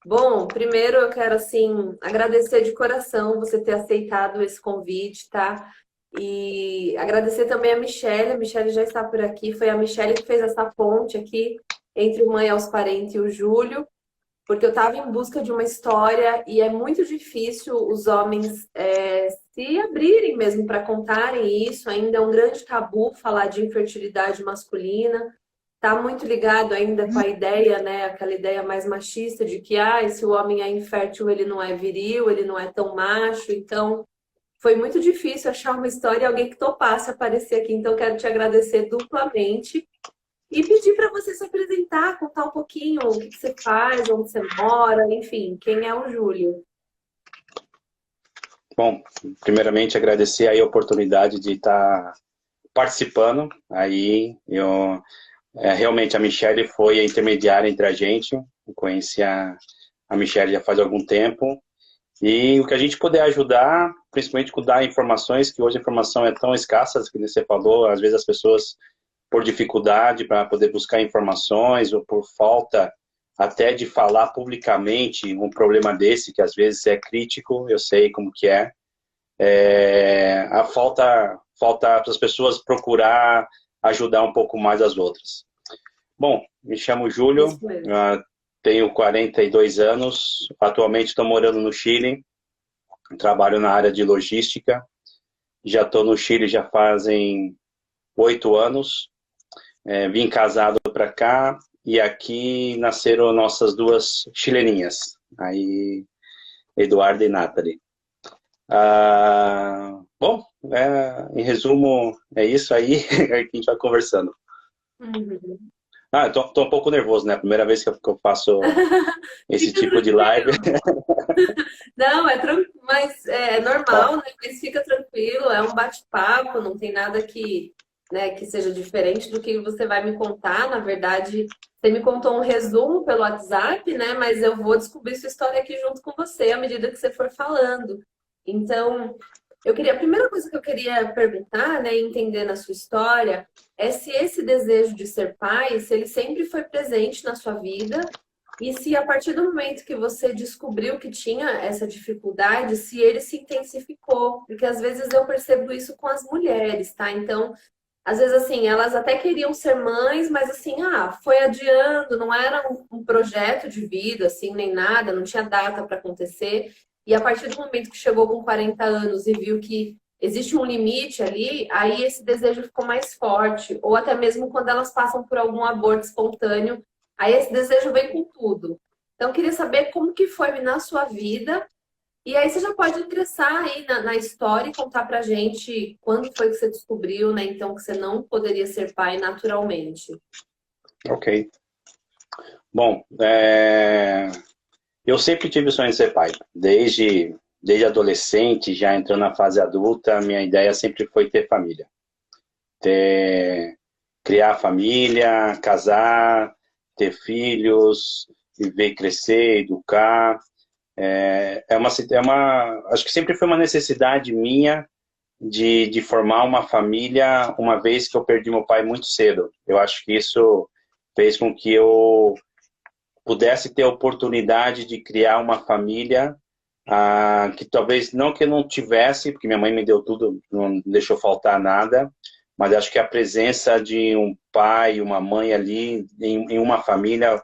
Bom, primeiro eu quero, assim, agradecer de coração você ter aceitado esse convite, tá? E agradecer também a Michelle já está por aqui. Foi a Michelle que fez essa ponte aqui entre o Mãe aos 40 e o Júlio, porque eu estava em busca de uma história e é muito difícil os homens se abrirem mesmo para contarem isso. Ainda é um grande tabu falar de infertilidade masculina. Tá muito ligado ainda com a ideia, né? Aquela ideia mais machista de que, se o homem é infértil, ele não é viril, ele não é tão macho. Então, foi muito difícil achar uma história e alguém que topasse aparecer aqui. Então, quero te agradecer duplamente e pedir para você se apresentar, contar um pouquinho o que que você faz, onde você mora, enfim, quem é o Júlio. Bom, primeiramente agradecer aí a oportunidade de estar participando. Realmente a Michelle foi a intermediária entre a gente. Eu conheci a Michelle já faz algum tempo. E o que a gente puder ajudar, principalmente com dar informações, que hoje a informação é tão escassa, que você falou, às vezes as pessoas, por dificuldade para poder buscar informações, ou por falta até de falar publicamente um problema desse, que às vezes é crítico, eu sei como que é. A falta para as pessoas procurar ajudar um pouco mais as outras. Bom, me chamo Júlio, Isso mesmo. tenho 42 anos, atualmente estou morando no Chile, trabalho na área de logística, já estou no Chile já fazem 8 anos, vim casado para cá e aqui nasceram nossas duas chileninhas, aí Eduardo e Nathalie. Bom, em resumo, é isso aí que a gente vai conversando. Uhum. Eu tô um pouco nervoso, né? Primeira vez que eu faço esse Fica tipo de live. tranquilo. Não, mas é Tá, normal, né? Mas fica tranquilo, é um bate-papo, não tem nada que, né, que seja diferente do que você vai me contar. Na verdade, você me contou um resumo pelo WhatsApp, né? Mas eu vou descobrir sua história aqui junto com você à medida que você for falando. Então, a primeira coisa que eu queria perguntar, né, entender na sua história, é se esse desejo de ser pai, se ele sempre foi presente na sua vida e se a partir do momento que você descobriu que tinha essa dificuldade, se ele se intensificou, porque às vezes eu percebo isso com as mulheres, tá? Então, às vezes assim, elas até queriam ser mães, mas assim, foi adiando, não era um projeto de vida, assim, nem nada, não tinha data para acontecer. E a partir do momento que chegou com 40 anos e viu que existe um limite ali, aí esse desejo ficou mais forte. Ou até mesmo quando elas passam por algum aborto espontâneo, aí esse desejo vem com tudo. Então, eu queria saber como que foi na sua vida. E aí você já pode ingressar aí na história e contar pra gente quando foi que você descobriu, né? Então, que você não poderia ser pai naturalmente. ok. Bom, eu sempre tive o sonho de ser pai. Desde adolescente, já entrando na fase adulta, a minha ideia sempre foi ter família. Ter, criar família, casar, ter filhos, viver, crescer, educar. Acho que sempre foi uma necessidade minha de formar uma família, uma vez que eu perdi meu pai muito cedo. Eu acho que isso fez com que eu pudesse ter a oportunidade de criar uma família que talvez não que eu não tivesse, porque minha mãe me deu tudo, não deixou faltar nada, mas acho que a presença de um pai e uma mãe ali em uma família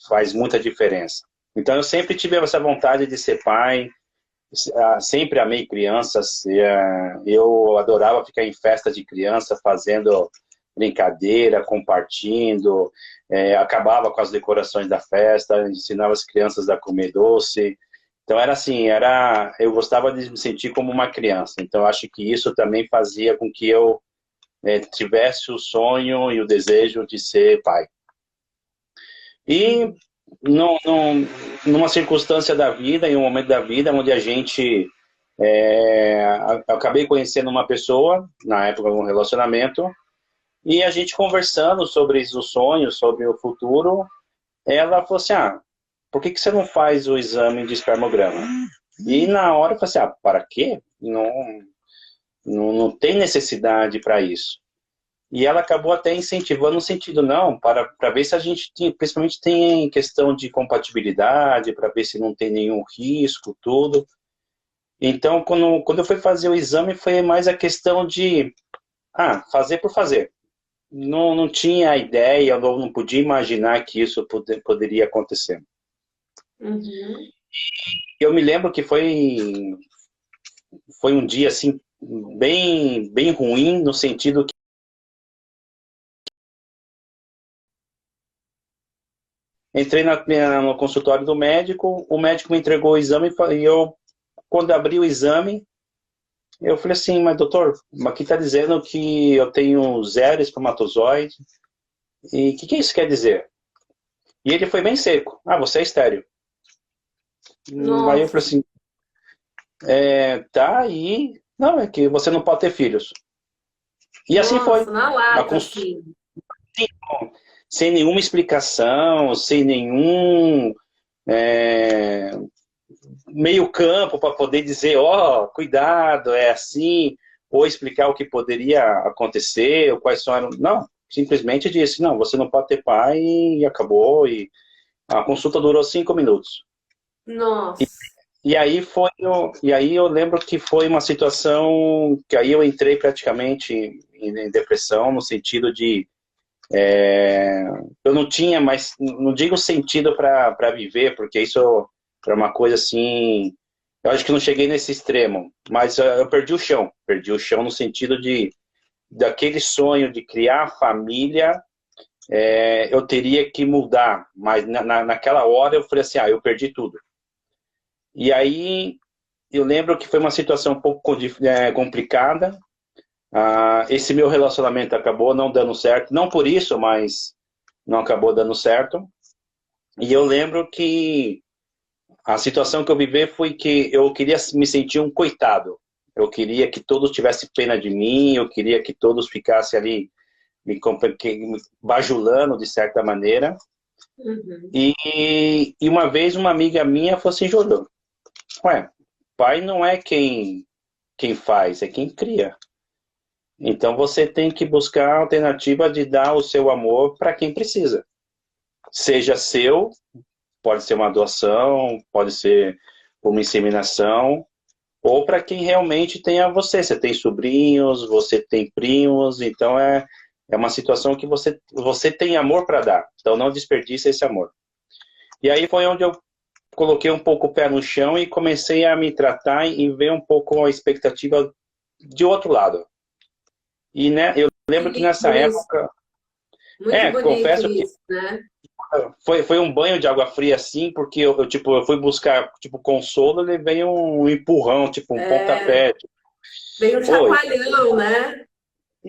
faz muita diferença. Então eu sempre tive essa vontade de ser pai, sempre amei crianças, eu adorava ficar em festa de criança, fazendo brincadeira, compartilhando, acabava com as decorações da festa, ensinava as crianças a comer doce. Então era assim, eu gostava de me sentir como uma criança. Então acho que isso também fazia com que eu tivesse o sonho e o desejo de ser pai. E num, num, numa circunstância da vida, em um momento da vida, onde a gente eu acabei conhecendo uma pessoa, na época, um relacionamento, e a gente conversando sobre os sonhos, sobre o futuro, ela falou assim, por que você não faz o exame de espermograma? E na hora eu falei assim, para quê? Não, não tem necessidade para isso. E ela acabou até incentivando no sentido, não, para ver se a gente tem, principalmente tem questão de compatibilidade, para ver se não tem nenhum risco, tudo. Então, quando eu fui fazer o exame, foi mais a questão de, fazer por fazer. Não tinha ideia, eu não podia imaginar que isso poderia acontecer. Uhum. Eu me lembro que foi um dia, assim, bem, bem ruim, no sentido que entrei no consultório do médico, o médico me entregou o exame e eu, quando abri o exame, eu falei assim, mas doutor, aqui está dizendo que eu tenho 0 espermatozoide, e o que isso quer dizer? E ele foi bem seco, você é estéril. Aí eu falei Nossa, assim, tá aí, não, é que você não pode ter filhos. E assim foi, nossa, na a lata, consulta, assim. sem nenhuma explicação, sem nenhum é, meio campo para poder dizer, cuidado, é assim, ou explicar o que poderia acontecer, ou quais são... Não, simplesmente disse, não, você não pode ter pai e acabou, e a consulta durou 5 minutos. Nossa. E aí eu lembro que foi uma situação que aí eu entrei praticamente em depressão, no sentido de eu não tinha mais, não digo sentido para viver, porque isso era uma coisa assim, eu acho que não cheguei nesse extremo, mas eu perdi o chão no sentido de daquele sonho de criar família, eu teria que mudar, mas naquela hora eu falei assim, eu perdi tudo. E aí eu lembro que foi uma situação um pouco complicada. Esse meu relacionamento acabou não dando certo, não por isso, mas não acabou dando certo. E eu lembro que a situação que eu vivi foi que eu queria me sentir um coitado. Eu queria que todos tivessem pena de mim, eu queria que todos ficassem ali me bajulando de certa maneira. Uhum. E uma vez uma amiga minha falou assim, Júlio, pai não é quem faz, é quem cria. Então você tem que buscar a alternativa de dar o seu amor para quem precisa. Seja seu, pode ser uma doação, pode ser uma inseminação, ou para quem realmente tem a você. Você tem sobrinhos, você tem primos, então é uma situação que você tem amor para dar. Então não desperdice esse amor. E aí foi onde eu coloquei um pouco o pé no chão e comecei a me tratar e ver um pouco a expectativa de outro lado. E né, eu lembro que Bonito nessa isso. época, Muito bonito confesso que isso, né? foi um banho de água fria assim, porque eu fui buscar tipo consolo, e levei um empurrão, tipo um É, pontapé. vem um Pô, chacoalhão, né?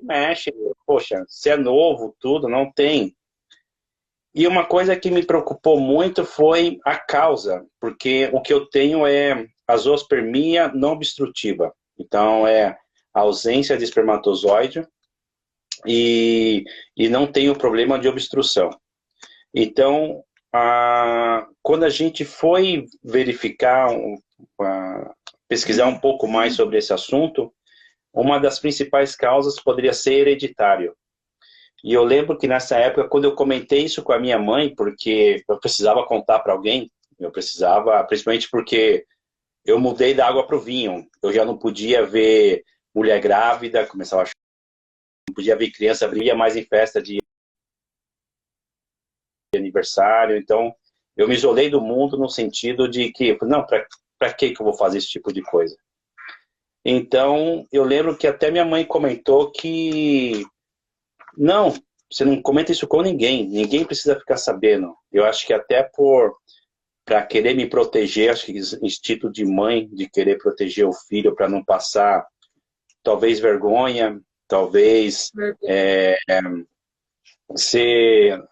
mexe, poxa, se é novo, tudo, não tem. E uma coisa que me preocupou muito foi a causa, porque o que eu tenho é a zoospermia não obstrutiva. Então, é a ausência de espermatozoide e, e não tem o problema de obstrução. Então, quando a gente foi verificar, pesquisar um pouco mais sobre esse assunto, uma das principais causas poderia ser hereditário. E eu lembro que nessa época, quando eu comentei isso com a minha mãe, porque eu precisava contar para alguém, eu precisava, principalmente porque eu mudei da água para o vinho. Eu já não podia ver mulher grávida, começava a chorar, não podia ver criança, abria mais em festa de aniversário. Então, eu me isolei do mundo no sentido de que, não, para que eu vou fazer esse tipo de coisa? Então, eu lembro que até minha mãe comentou que não, você não comenta isso com ninguém. Ninguém precisa ficar sabendo. Eu acho que até para querer me proteger, acho que instinto de mãe, de querer proteger o filho para não passar, talvez vergonha, talvez ser,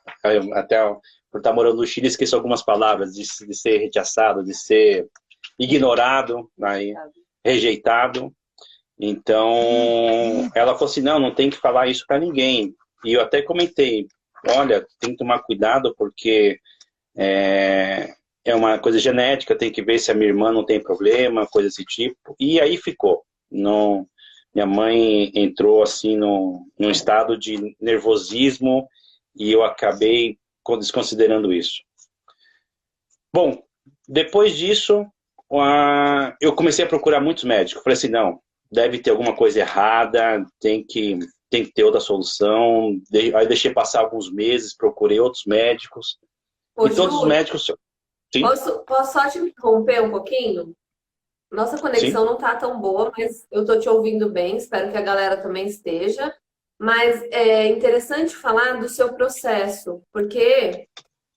até por estar morando no Chile, esqueço algumas palavras, de ser rechaçado, de ser ignorado, aí, rejeitado. Então, ela falou assim, não tem que falar isso para ninguém. E eu até comentei, olha, tem que tomar cuidado porque é uma coisa genética, tem que ver se a minha irmã não tem problema, coisa desse tipo. E aí ficou. Não, minha mãe entrou assim num estado de nervosismo e eu acabei desconsiderando isso. Bom, depois disso, eu comecei a procurar muitos médicos. Falei assim, não, deve ter alguma coisa errada, tem que ter outra solução. Aí deixei passar alguns meses, procurei outros médicos. Ô, E todos os Júlio, médicos, sim, posso só te interromper um pouquinho? Nossa sim. conexão não tá tão boa, mas eu tô te ouvindo bem, espero que a galera também esteja. Mas é interessante falar do seu processo, porque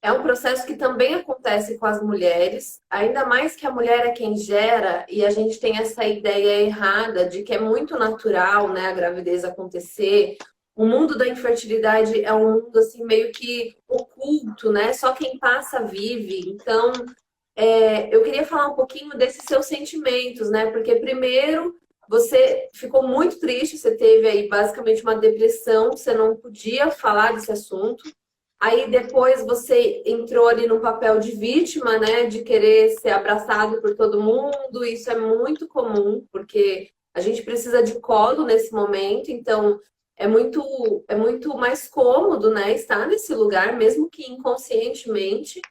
é um processo que também acontece com as mulheres, ainda mais que a mulher é quem gera, e a gente tem essa ideia errada de que é muito natural, né, a gravidez acontecer. O mundo da infertilidade é um mundo assim meio que oculto, né? Só quem passa vive. Então, eu queria falar um pouquinho desses seus sentimentos, né? Porque primeiro você ficou muito triste, você teve aí basicamente uma depressão, você não podia falar desse assunto. Aí depois você entrou ali no papel de vítima, né? De querer ser abraçado por todo mundo. Isso é muito comum, porque a gente precisa de colo nesse momento, então é muito mais cômodo, né? Estar nesse lugar, mesmo que inconscientemente.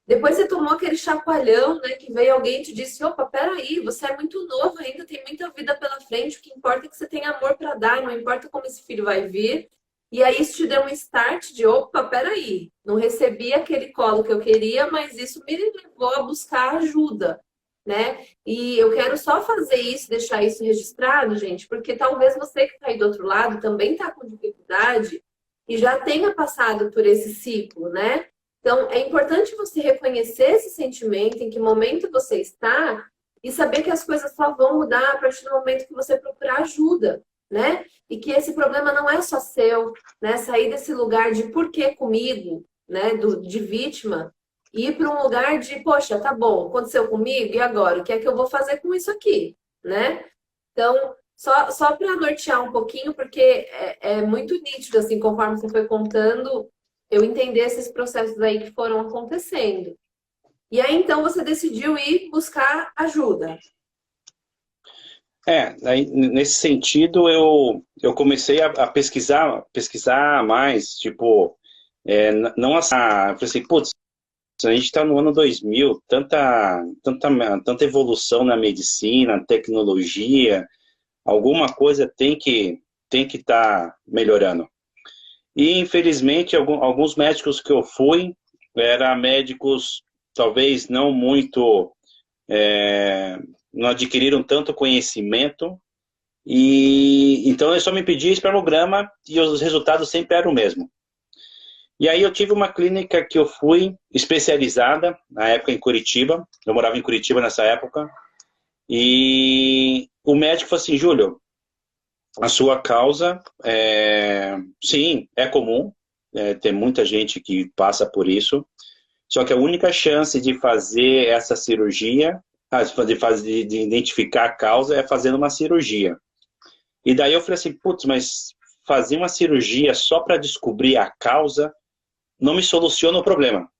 Depois você tomou aquele chacoalhão, né? Que veio alguém e te disse: opa, peraí, você é muito novo ainda, tem muita vida pela frente. O que importa é que você tem amor para dar, não importa como esse filho vai vir. E aí isso te deu um start de: opa, peraí, não recebi aquele colo que eu queria, mas isso me levou a buscar ajuda, né? E eu quero só fazer isso, deixar isso registrado, gente, porque talvez você que está aí do outro lado também está com dificuldade e já tenha passado por esse ciclo, né? Então, é importante você reconhecer esse sentimento, em que momento você está, e saber que as coisas só vão mudar a partir do momento que você procurar ajuda, né? E que esse problema não é só seu, né? Sair desse lugar de por que comigo, né? De vítima, e ir para um lugar de, poxa, tá bom, aconteceu comigo, e agora? O que é que eu vou fazer com isso aqui, né? Então, só para nortear um pouquinho, porque é muito nítido, assim, conforme você foi contando, eu entender esses processos aí que foram acontecendo. E aí, então, você decidiu ir buscar ajuda. Aí, nesse sentido, eu comecei a pesquisar mais, tipo, não assim, eu falei assim, putz, a gente está no ano 2000, tanta evolução na medicina, tecnologia, alguma coisa tem que estar melhorando. E, infelizmente, alguns médicos que eu fui, eram médicos talvez não muito, não adquiriram tanto conhecimento, e então eu só me pedia espermograma e os resultados sempre eram o mesmo. E aí eu tive uma clínica que eu fui especializada, na época em Curitiba, eu morava em Curitiba nessa época, e o médico falou assim: Júlio, a sua causa, sim, é comum, tem muita gente que passa por isso, só que a única chance de fazer essa cirurgia, de identificar a causa, é fazendo uma cirurgia. E daí eu falei assim, putz, mas fazer uma cirurgia só para descobrir a causa não me soluciona o problema.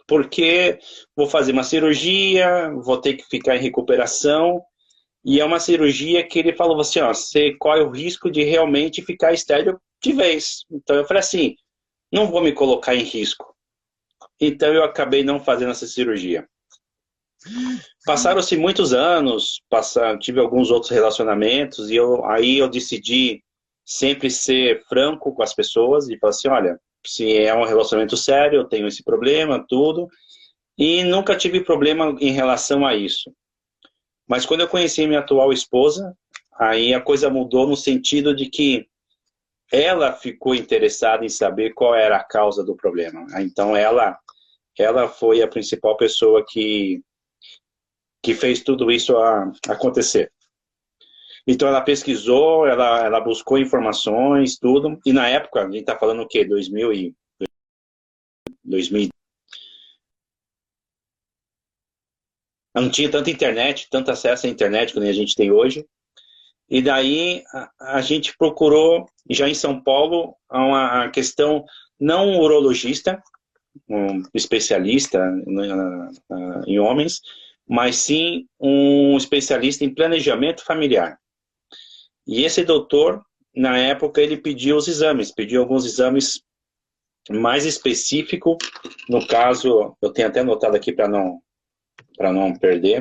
Porque vou fazer uma cirurgia, vou ter que ficar em recuperação, e é uma cirurgia que ele falou assim, ó, você corre o risco de realmente ficar estéril de vez. Então eu falei assim, não vou me colocar em risco. Então eu acabei não fazendo essa cirurgia. Passaram-se muitos anos, tive alguns outros relacionamentos, e aí eu decidi sempre ser franco com as pessoas e falar assim, olha, se é um relacionamento sério, eu tenho esse problema, tudo, e nunca tive problema em relação a isso. Mas quando eu conheci minha atual esposa, aí a coisa mudou no sentido de que ela ficou interessada em saber qual era a causa do problema. Então ela foi a principal pessoa que fez tudo isso acontecer. Então ela pesquisou, ela buscou informações, tudo, e na época, a gente está falando o quê? 2000, não tinha tanta internet, tanto acesso à internet como a gente tem hoje, e daí a gente procurou, já em São Paulo, uma questão, não um urologista, um especialista em homens, mas sim um especialista em planejamento familiar. E esse doutor, na época, ele pediu os exames, pediu alguns exames mais específicos. No caso, eu tenho até anotado aqui para não perder,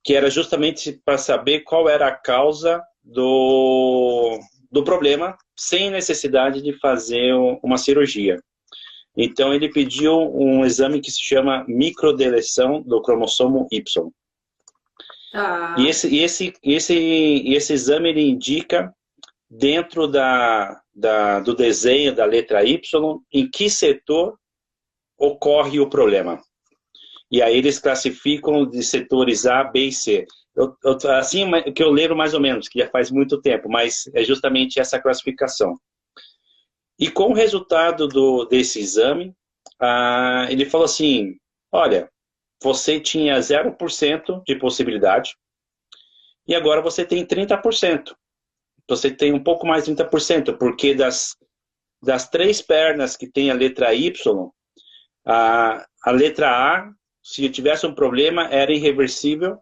que era justamente para saber qual era a causa do problema, sem necessidade de fazer uma cirurgia. Então, ele pediu um exame que se chama microdeleção do cromossomo Y. Tá. E esse exame ele indica, dentro do desenho da letra Y, em que setor ocorre o problema. E aí eles classificam de setores A, B e C. Assim que eu lembro mais ou menos, que já faz muito tempo, mas é justamente essa classificação. E com o resultado desse exame, ele falou assim, olha, você tinha 0% de possibilidade e agora você tem 30%. Você tem um pouco mais de 30%, porque das 3 pernas que tem a letra Y, a letra A, se tivesse um problema, era irreversível.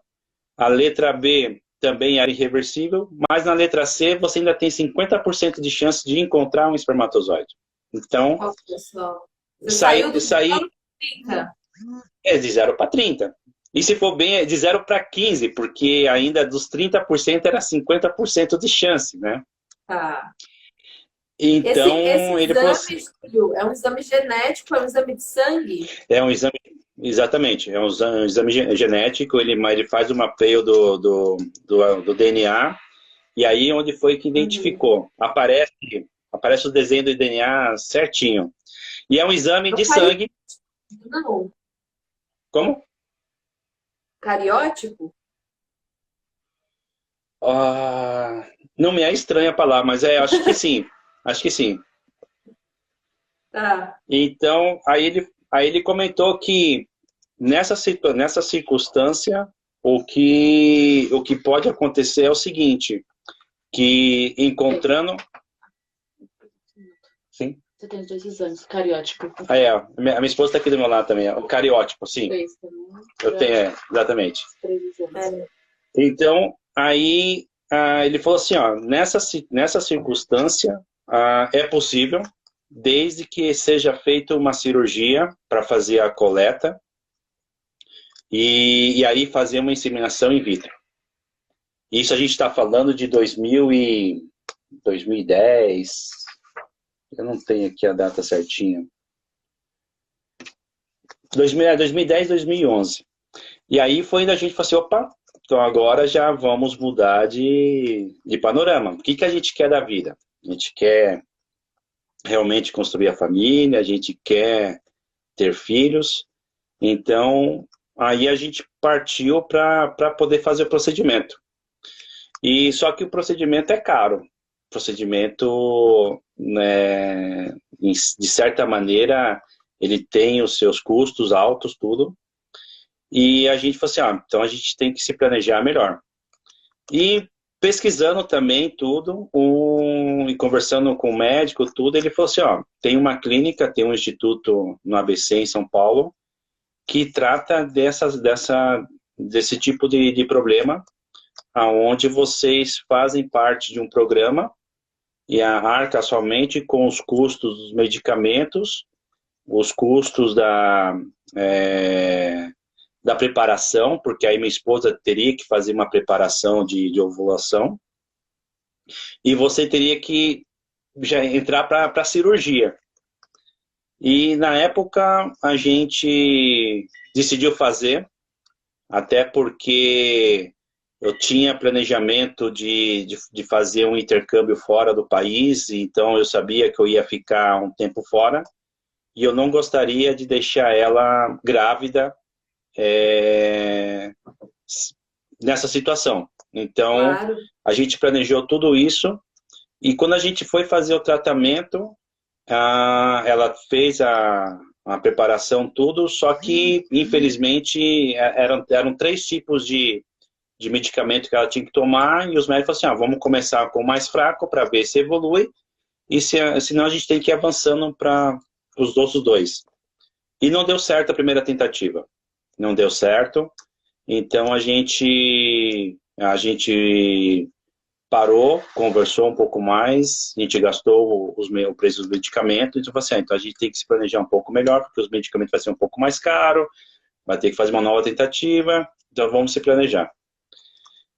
A letra B também era irreversível, mas na letra C você ainda tem 50% de chance de encontrar um espermatozoide. Então, Olha só. Você saiu do 30. De 0 para 30. E se for bem, é de 0 para 15, porque ainda dos 30% era 50% de chance, né? Tá. Então, esse ele falou assim, exame, é um exame genético, é um exame de sangue? é um exame, exatamente, é um exame genético, ele faz o mapeio do DNA, e aí onde foi que identificou? Aparece o desenho do DNA certinho. E é um exame de sangue. Não. Como? Cariótipo? Não me é estranha a palavra, mas acho que sim. Acho que sim. Tá. Então, aí ele comentou que nessa circunstância, o que pode acontecer é o seguinte, que encontrando... Sim? Você tem os 2 exames, cariótipo. A minha esposa está aqui do meu lado também, o cariótipo, sim. 3 também. Eu tenho, exatamente. 3 exames. Então, aí ele falou assim, ó, nessa circunstância, é possível, desde que seja feita uma cirurgia para fazer a coleta e aí fazer uma inseminação in vitro. Isso a gente está falando de 2010, eu não tenho aqui a data certinha. 2010, 2011. E aí foi onde a gente falou assim, opa, então agora já vamos mudar de panorama. O que a gente quer da vida? A gente quer realmente construir a família, a gente quer ter filhos. Então, aí a gente partiu para poder fazer o procedimento. E só que o procedimento é caro. O procedimento, né, de certa maneira, ele tem os seus custos altos, tudo. E a gente falou assim, então a gente tem que se planejar melhor. E pesquisando também tudo, e conversando com o médico, tudo, ele falou assim, tem uma clínica, tem um instituto no ABC em São Paulo, que trata desse tipo de problema, onde vocês fazem parte de um programa e arca somente com os custos dos medicamentos, os custos da preparação, porque aí minha esposa teria que fazer uma preparação de ovulação, e você teria que já entrar para a cirurgia. E na época a gente decidiu fazer, até porque eu tinha planejamento de fazer um intercâmbio fora do país, então eu sabia que eu ia ficar um tempo fora, e eu não gostaria de deixar ela grávida nessa situação. Então, claro, a gente planejou tudo isso, e quando a gente foi fazer o tratamento, ela fez a preparação, tudo, só que, infelizmente, eram 3 tipos de medicamento que ela tinha que tomar, e os médicos falaram assim, vamos começar com o mais fraco para ver se evolui, e senão a gente tem que ir avançando para os outros 2. E não deu certo a primeira tentativa. Não deu certo. Então a gente A gente parou, conversou um pouco mais, a gente gastou o preço dos medicamentos, então, assim, então a gente tem que se planejar um pouco melhor, porque os medicamentos vão ser um pouco mais caro, vai ter que fazer uma nova tentativa, então vamos se planejar.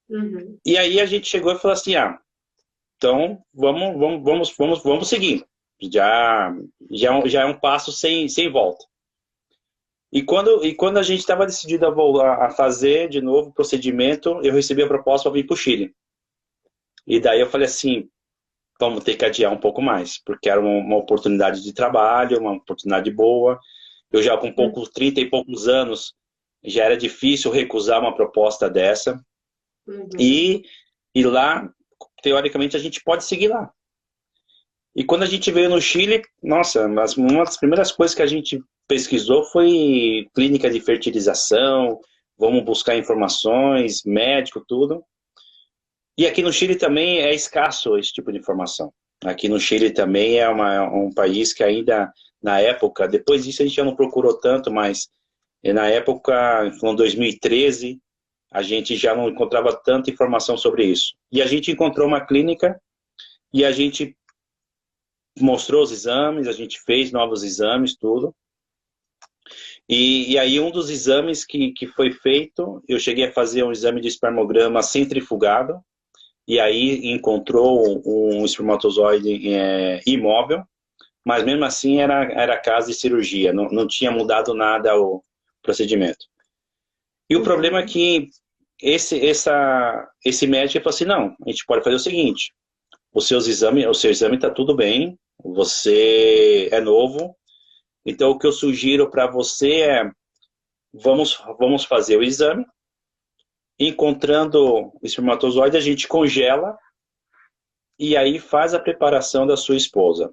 Uhum. E aí a gente chegou e falou assim, então vamos seguir. Já é um passo sem volta. E quando a gente estava decidido a fazer de novo o procedimento, eu recebi a proposta para vir para o Chile. E daí eu falei assim, vamos ter que adiar um pouco mais, porque era uma oportunidade de trabalho, uma oportunidade boa. Eu já com 30 e poucos anos, já era difícil recusar uma proposta dessa. Uhum. E lá, teoricamente, a gente pode seguir lá. E quando a gente veio no Chile, nossa, uma das primeiras coisas que a gente pesquisou foi clínica de fertilização, vamos buscar informações, médico, tudo. E aqui no Chile também é escasso esse tipo de informação. Aqui no Chile também é um país que ainda, na época, depois disso a gente já não procurou tanto, mas na época, em 2013, a gente já não encontrava tanta informação sobre isso. E a gente encontrou uma clínica e a gente mostrou os exames, a gente fez novos exames, tudo. E aí um dos exames que foi feito, eu cheguei a fazer um exame de espermograma centrifugado, e aí encontrou um espermatozoide imóvel, mas mesmo assim era caso de cirurgia, não tinha mudado nada o procedimento. E o problema é que esse médico falou assim, não, a gente pode fazer o seguinte, o seu exame está tudo bem, você é novo, então o que eu sugiro para você é, vamos fazer o exame, encontrando o espermatozoide, a gente congela e aí faz a preparação da sua esposa.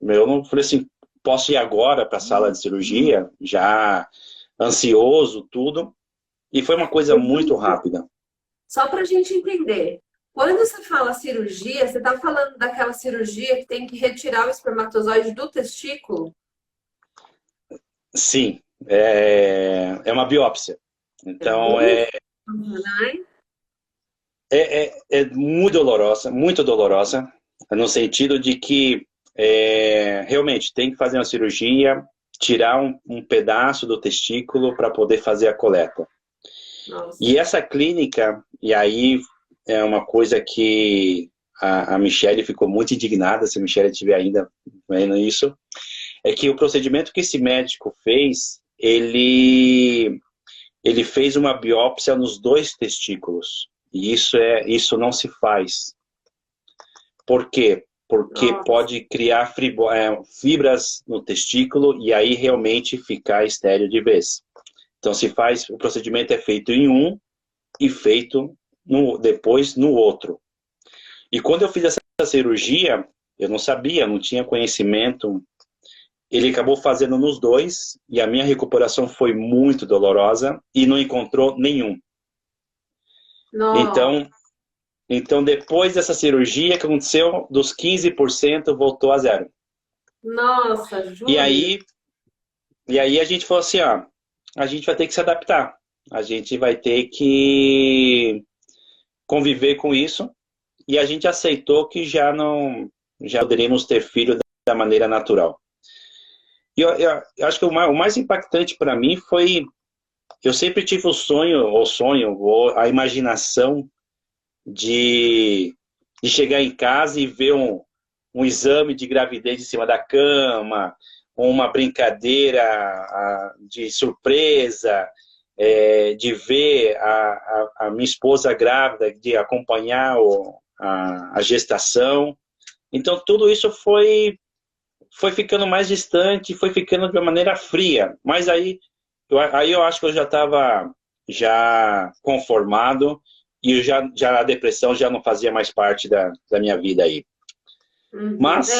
Eu não falei assim, posso ir agora para a sala de cirurgia, já ansioso, tudo, e foi uma coisa muito rápida. Só para a gente entender, quando você fala cirurgia, você está falando daquela cirurgia que tem que retirar o espermatozoide do testículo? Sim, é uma biópsia. Então, é muito dolorosa, no sentido de que realmente tem que fazer uma cirurgia, tirar um pedaço do testículo para poder fazer a coleta. Nossa. E essa clínica, e aí é uma coisa que a Michelle ficou muito indignada, se a Michelle estiver ainda vendo isso, é que o procedimento que esse médico fez, ele fez uma biópsia nos 2 testículos. E isso não se faz. Por quê? Porque pode criar fibras no testículo e aí realmente ficar estéril de vez. Então o procedimento é feito em um e feito depois no outro. E quando eu fiz essa cirurgia, eu não sabia, não tinha conhecimento. Ele acabou fazendo nos 2 e a minha recuperação foi muito dolorosa e não encontrou nenhum. Nossa. Então depois dessa cirurgia, que aconteceu, dos 15% voltou a 0. Nossa, Júlio. E aí a gente falou assim, a gente vai ter que se adaptar. A gente vai ter que conviver com isso e a gente aceitou que já poderíamos ter filho da maneira natural. E eu acho que o mais impactante para mim foi, eu sempre tive a imaginação de chegar em casa e ver um exame de gravidez em cima da cama, uma brincadeira de surpresa, de ver a minha esposa grávida, de acompanhar a gestação. Então tudo isso foi ficando mais distante, foi ficando de uma maneira fria. Mas aí eu acho que eu já estava conformado e já a depressão já não fazia mais parte da minha vida aí. Mas...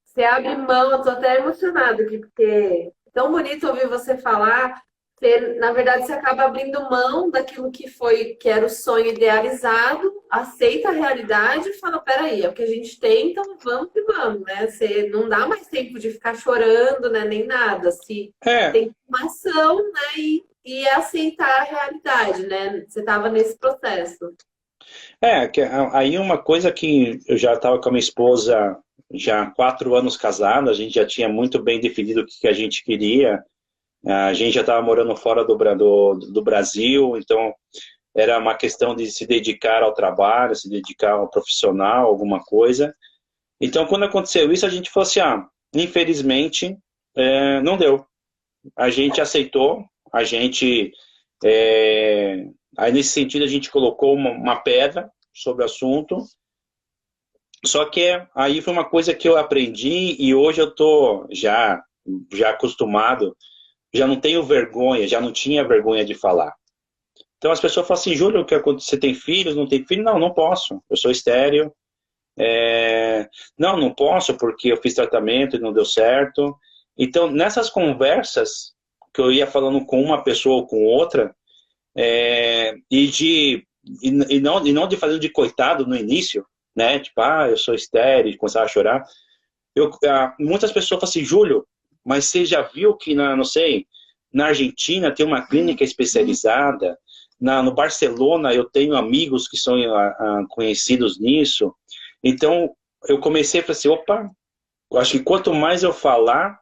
Você abre mão, eu tô até emocionada aqui, porque é tão bonito ouvir você falar na verdade, você acaba abrindo mão daquilo que era o sonho idealizado, aceita a realidade e fala, peraí, é o que a gente tem, então vamos que vamos, né? Você não dá mais tempo de ficar chorando, né? Nem nada. Se É, tem uma ação, né? E aceitar a realidade, né? Você estava nesse processo. aí uma coisa que eu já estava com a minha esposa já há 4 anos casada, a gente já tinha muito bem definido o que a gente queria. A gente já estava morando fora do Brasil, então era uma questão de se dedicar ao trabalho, se dedicar ao profissional, alguma coisa. Então, quando aconteceu isso, a gente falou assim, infelizmente, não deu. A gente aceitou, a gente... aí, nesse sentido, a gente colocou uma pedra sobre o assunto. Só que aí foi uma coisa que eu aprendi e hoje eu tô já acostumado, já não tenho vergonha, já não tinha vergonha de falar. Então as pessoas falam assim, Júlio, você tem filhos, não tem filho? Não, não posso, eu sou estéril. Não, não posso porque eu fiz tratamento e não deu certo. Então nessas conversas que eu ia falando com uma pessoa ou com outra, e não de fazer de coitado no início, né? Tipo, eu sou estéril, começar a chorar. Muitas pessoas falam assim, Júlio, mas você já viu que não sei, na Argentina tem uma clínica especializada, no Barcelona eu tenho amigos que são conhecidos nisso. Então eu comecei a falar assim, opa, eu acho que quanto mais eu falar,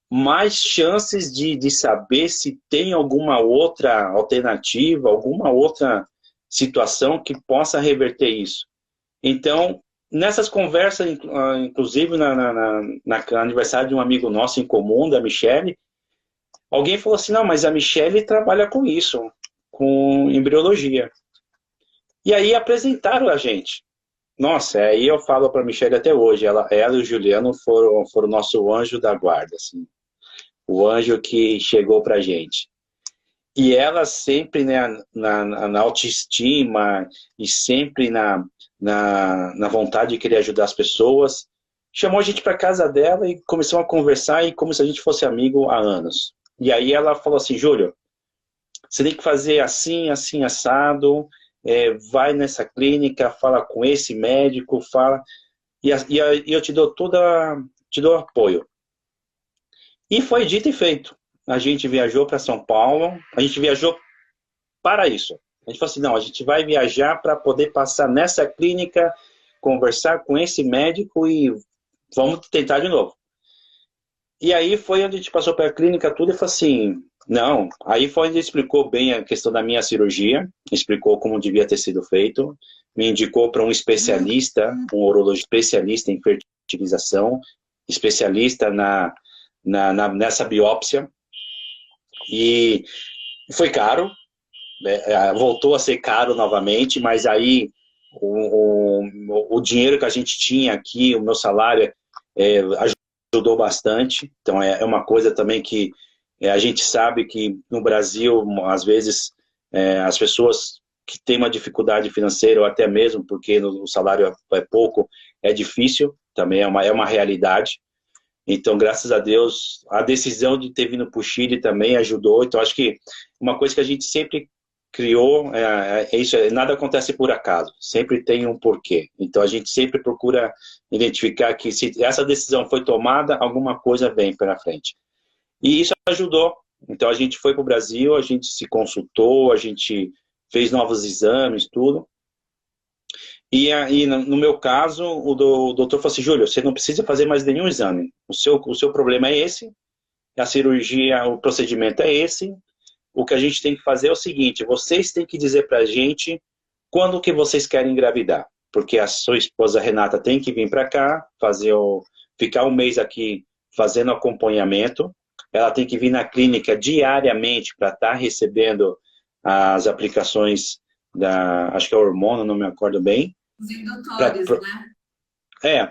mais chances de saber se tem alguma outra alternativa, alguma outra situação que possa reverter isso. Então, nessas conversas, inclusive no aniversário de um amigo nosso em comum, da Michele, alguém falou assim, não, mas a Michele trabalha com isso, com embriologia. E aí apresentaram a gente. Nossa, aí eu falo para a Michele até hoje, ela e o Juliano foram o nosso anjo da guarda, assim, o anjo que chegou para a gente. E ela sempre, né, na autoestima e sempre na vontade de querer ajudar as pessoas, chamou a gente para casa dela e começou a conversar e como se a gente fosse amigo há anos. E aí ela falou assim, Júlio, você tem que fazer assim, assim, assado, vai nessa clínica, fala com esse médico, fala, e eu te dou te dou apoio. E foi dito e feito. A gente viajou para São Paulo, a gente viajou para isso. A gente falou assim, não, a gente vai viajar para poder passar nessa clínica, conversar com esse médico e vamos tentar de novo. E aí foi onde a gente passou pela clínica tudo e falou assim, não, aí foi onde ele explicou bem a questão da minha cirurgia, explicou como devia ter sido feito, me indicou para um especialista, um urologista especialista em fertilização, especialista nessa biópsia, e foi caro, voltou a ser caro novamente, mas aí o dinheiro que a gente tinha aqui, o meu salário ajudou bastante, então é uma coisa também que a gente sabe que no Brasil, às vezes, as pessoas que têm uma dificuldade financeira, ou até mesmo porque o salário é pouco, é difícil, também é uma realidade. Então, graças a Deus, a decisão de ter vindo para o Chile também ajudou. Então, acho que uma coisa que a gente sempre criou é isso, nada acontece por acaso, sempre tem um porquê. Então, a gente sempre procura identificar que se essa decisão foi tomada, alguma coisa vem pela frente. E isso ajudou. Então, a gente foi para o Brasil, a gente se consultou, a gente fez novos exames, tudo. E no meu caso, o doutor falou assim, Júlio, você não precisa fazer mais nenhum exame. O seu problema é esse, a cirurgia, o procedimento é esse. O que a gente tem que fazer é o seguinte, vocês têm que dizer pra gente quando que vocês querem engravidar. Porque a sua esposa Renata tem que vir para cá, ficar um mês aqui fazendo acompanhamento. Ela tem que vir na clínica diariamente para estar recebendo as aplicações acho que é hormônio, não me acordo bem. Os indutores, né?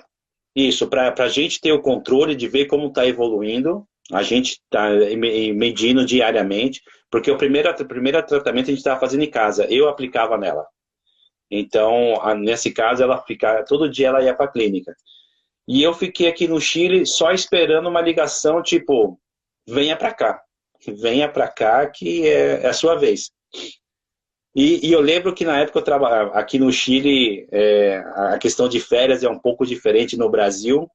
Isso, para a gente ter o controle de ver como está evoluindo, a gente está medindo diariamente, porque o primeiro tratamento a gente estava fazendo em casa, eu aplicava nela. Então, nesse caso, todo dia ela ia para a clínica. E eu fiquei aqui no Chile só esperando uma ligação, tipo, venha para cá. venha para cá que é a sua vez. E eu lembro que na época eu trabalhava aqui no Chile, a questão de férias é um pouco diferente no Brasil.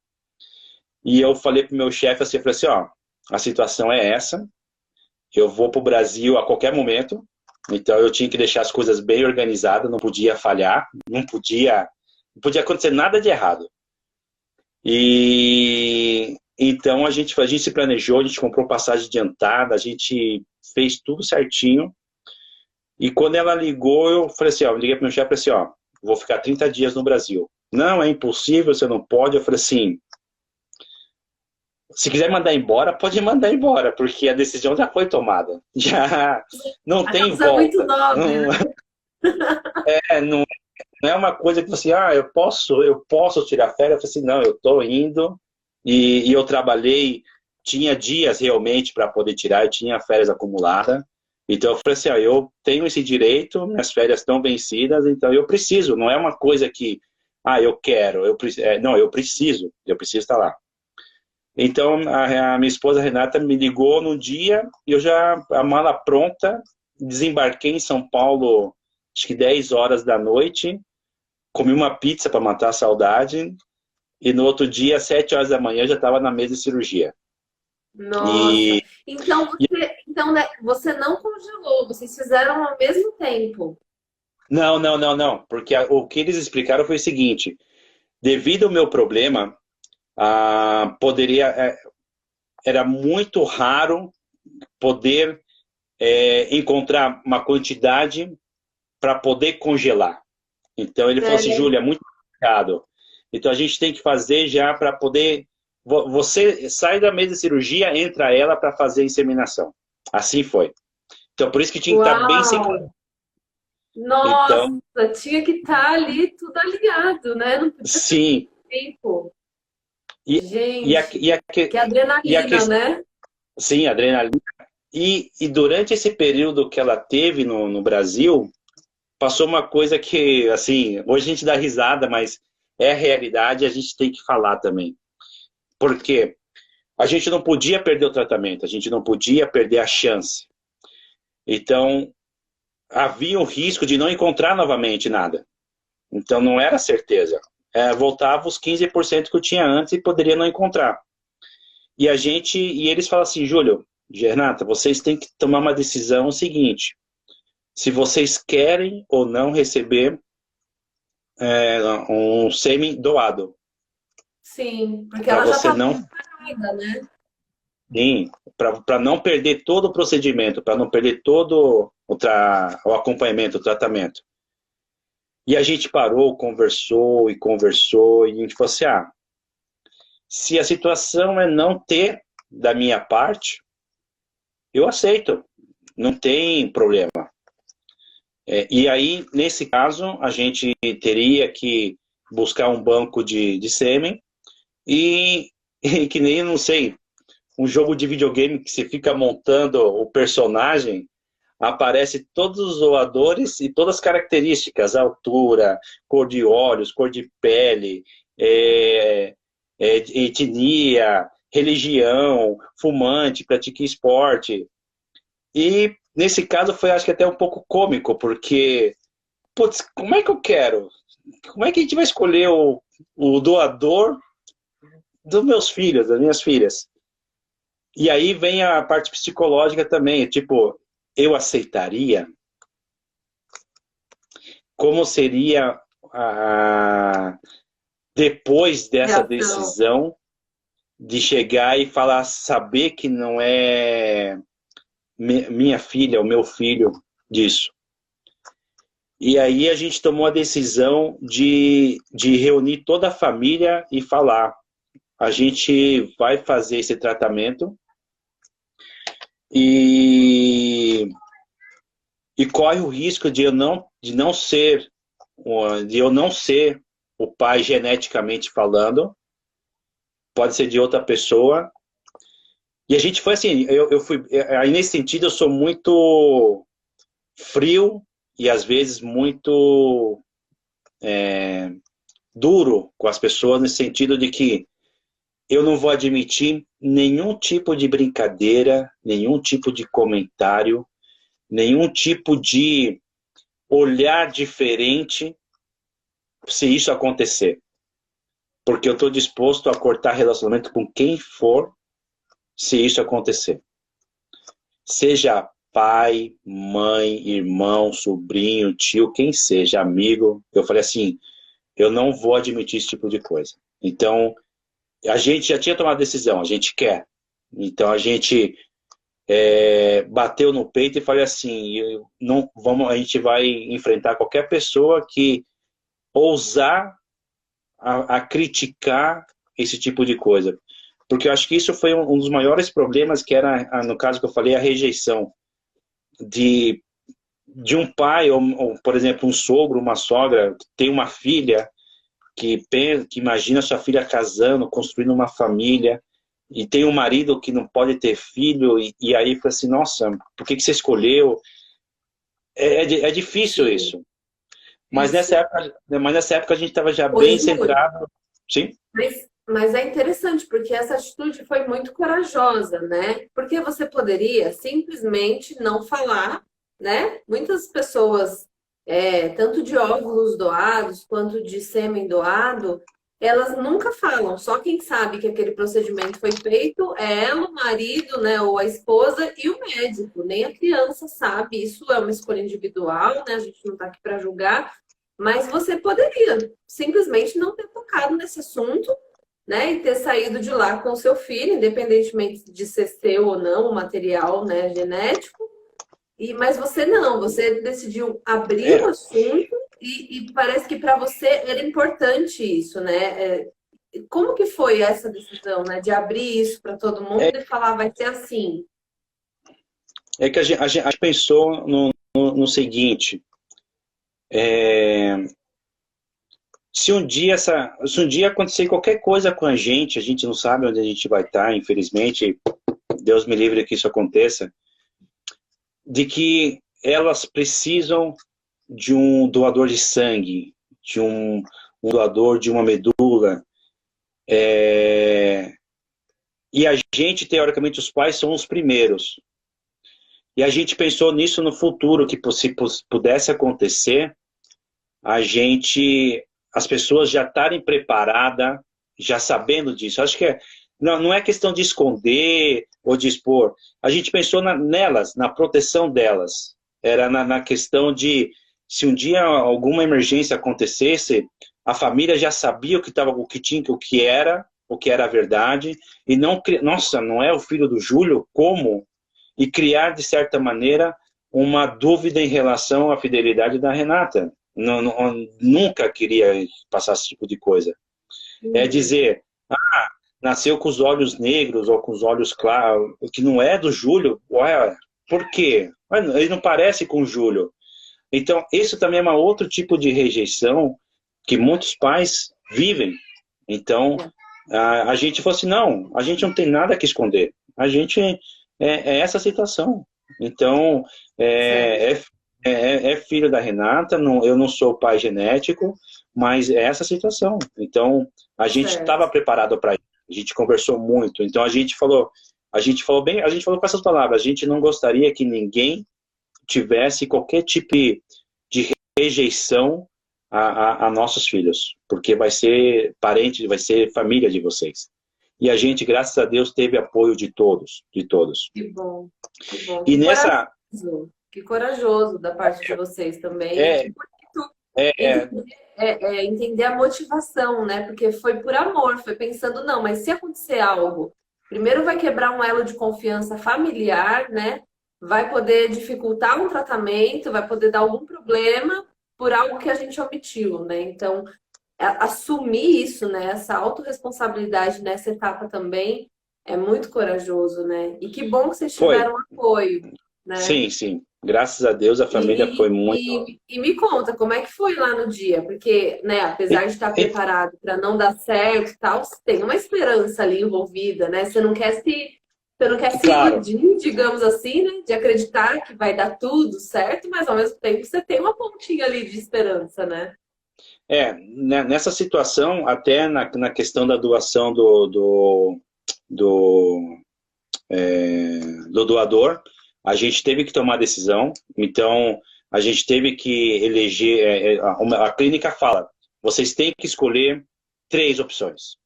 E eu falei pro meu chefe assim, eu falei assim, ó, a situação é essa, eu vou pro Brasil a qualquer momento, então eu tinha que deixar as coisas bem organizadas, não podia falhar, não podia acontecer nada de errado. E então a gente se planejou, a gente comprou passagem adiantada, a gente fez tudo certinho. E quando ela ligou, eu falei assim, ó, eu liguei pro meu chefe e falei assim, ó, vou ficar 30 dias no Brasil. Não, é impossível, você não pode. Eu falei assim, se quiser mandar embora, pode mandar embora, porque a decisão já foi tomada. Já não A tem causa é muito volta. nobre, Não, né? não é uma coisa que você, eu posso tirar férias. Eu falei assim, não, eu estou indo e eu trabalhei, tinha dias realmente para poder tirar, eu tinha férias acumuladas. Então eu falei assim, ó, eu tenho esse direito, minhas férias estão vencidas, então eu preciso. Não é uma coisa que, eu quero, não, eu preciso estar lá. Então, a minha esposa Renata me ligou no dia e eu já, a mala pronta, desembarquei em São Paulo, acho que 10 horas da noite, comi uma pizza para matar a saudade e no outro dia, 7 horas da manhã, eu já estava na mesa de cirurgia. Nossa. E, Então, né, você não congelou, vocês fizeram ao mesmo tempo. não, não, não, não, porque o que eles explicaram foi o seguinte, devido ao meu problema, poderia, era muito raro poder encontrar uma quantidade para poder congelar. Então ele falou assim, É. Júlia, é muito complicado. Então a gente tem que fazer já para poder. Você sai da mesa de cirurgia, entra ela para fazer a inseminação. Assim foi. Então por isso que tinha que estar bem Uau! sequinho. Nossa, Então, tinha que estar ali tudo alinhado, né? Não podia ser sim. tempo. E, e, a, Gente, e, a, que e a adrenalina, questão. né? Sim, adrenalina. E durante esse período que ela teve no Brasil, passou uma coisa que, assim, hoje a gente dá risada, mas é a realidade, a gente tem que falar também. Porque a gente não podia perder o tratamento, a gente não podia perder a chance. Então, havia um risco de não encontrar novamente nada. Então, não era certeza. Voltava os 15% que eu tinha antes e poderia não encontrar. E eles falam assim, Júlio, Renata, vocês têm que tomar uma decisão seguinte. Se vocês querem ou não receber um sêmen doado. Sim, porque Para ela já você estava não, preparada, né? sim, para não perder todo o procedimento, para não perder todo o acompanhamento, o tratamento. E a gente parou, conversou e conversou, e a gente falou assim, se a situação é não ter da minha parte, eu aceito, não tem problema. E aí, nesse caso, a gente teria que buscar um banco de sêmen e que nem, não sei, um jogo de videogame que você fica montando o personagem, aparece todos os doadores e todas as características, altura, cor de olhos, cor de pele, etnia, religião, fumante, pratica esporte. E nesse caso foi, acho que até um pouco cômico, porque, putz, como é que eu quero? Como é que a gente vai escolher o doador dos meus filhos, das minhas filhas? E aí vem a parte psicológica também, tipo, eu aceitaria? Como seria depois dessa Reação. decisão de chegar e falar, saber que não é minha filha, o meu filho disso? E aí a gente tomou a decisão de reunir toda a família e falar, a gente vai fazer esse tratamento e corre o risco de eu não ser o pai geneticamente falando, pode ser de outra pessoa. E a gente foi assim, eu fui, aí nesse sentido eu sou muito frio e às vezes muito duro com as pessoas, nesse sentido de que eu não vou admitir nenhum tipo de brincadeira, nenhum tipo de comentário, nenhum tipo de olhar diferente se isso acontecer. Porque eu estou disposto a cortar relacionamento com quem for se isso acontecer. Seja pai, mãe, irmão, sobrinho, tio, quem seja, amigo. Eu falei assim, eu não vou admitir esse tipo de coisa. Então, a gente já tinha tomado a decisão, a gente quer. Então, a gente bateu no peito e falei assim, não, vamos, a gente vai enfrentar qualquer pessoa que ousar a criticar esse tipo de coisa. Porque eu acho que isso foi um dos maiores problemas, que era, no caso que eu falei, a rejeição de um pai, ou, por exemplo, um sogro, uma sogra, que tem uma filha, que imagina sua filha casando, construindo uma família, e tem um marido que não pode ter filho, e aí fala assim, nossa, por que você escolheu? É difícil isso. Mas nessa época a gente estava já bem centrado. Sim? Mas é interessante, porque essa atitude foi muito corajosa, né? Porque você poderia simplesmente não falar, né? Muitas pessoas, tanto de óvulos doados quanto de sêmen doado, elas nunca falam. Só quem sabe que aquele procedimento foi feito é ela, o marido, né? Ou a esposa e o médico. Nem a criança sabe. Isso é uma escolha individual, né? A gente não está aqui para julgar. Mas você poderia simplesmente não ter tocado nesse assunto, né? E ter saído de lá com o seu filho, independentemente de ser seu ou não, o material, né, genético. Mas você não, você decidiu abrir o assunto e parece que para você era importante isso, né? Como que foi essa decisão, né? De abrir isso para todo mundo e falar, vai ser assim? É que a gente pensou no seguinte, se um dia acontecer qualquer coisa com a gente não sabe onde a gente vai estar, infelizmente, Deus me livre que isso aconteça, de que elas precisam de um doador de sangue, de um doador de uma medula, e a gente, teoricamente, os pais são os primeiros. E a gente pensou nisso no futuro, que se pudesse acontecer, as pessoas já estarem preparadas, já sabendo disso. Acho que não é questão de esconder ou de expor. A gente pensou nelas, na proteção delas. Era na questão de, se um dia alguma emergência acontecesse, a família já sabia o que era a verdade, e não, nossa, não é o filho do Júlio? Como? E criar, de certa maneira, uma dúvida em relação à fidelidade da Renata. Nunca queria passar esse tipo de coisa. É dizer, nasceu com os olhos negros ou com os olhos claros, que não é do Júlio. Ué, por quê? Ele não parece com o Júlio. Então, isso também é um outro tipo de rejeição que muitos pais vivem. Então, a gente falou assim, não, a gente não tem nada que esconder. A gente é essa situação. Então, é filho da Renata, eu não sou pai genético, mas é essa situação. Então, a gente estava preparado para isso. A gente conversou muito. Então, a gente falou com essas palavras, a gente não gostaria que ninguém tivesse qualquer tipo de rejeição a nossos filhos, porque vai ser parente, vai ser família de vocês. E a gente, graças a Deus, teve apoio de todos. Que bom, que bom. E nessa... Que corajoso da parte de vocês também. Entender a motivação, né? Porque foi por amor, foi pensando, não, mas se acontecer algo, primeiro vai quebrar um elo de confiança familiar, né? Vai poder dificultar um tratamento, vai poder dar algum problema por algo que a gente omitiu, né? Então, assumir isso, né? Essa autorresponsabilidade nessa etapa também é muito corajoso, né? E que bom que vocês tiveram apoio, né? Sim. Graças a Deus a família foi muito... E me conta, como é que foi lá no dia? Porque, né, apesar de estar preparado para não dar certo e tal, tem uma esperança ali envolvida, né? Você não quer se iludir, digamos assim, né? De acreditar que vai dar tudo certo, mas ao mesmo tempo você tem uma pontinha ali de esperança, né? Nessa situação, até na questão da doação do, do doador, a gente teve que tomar decisão. Então, a gente teve que eleger, a clínica fala, vocês têm que escolher 3 opções.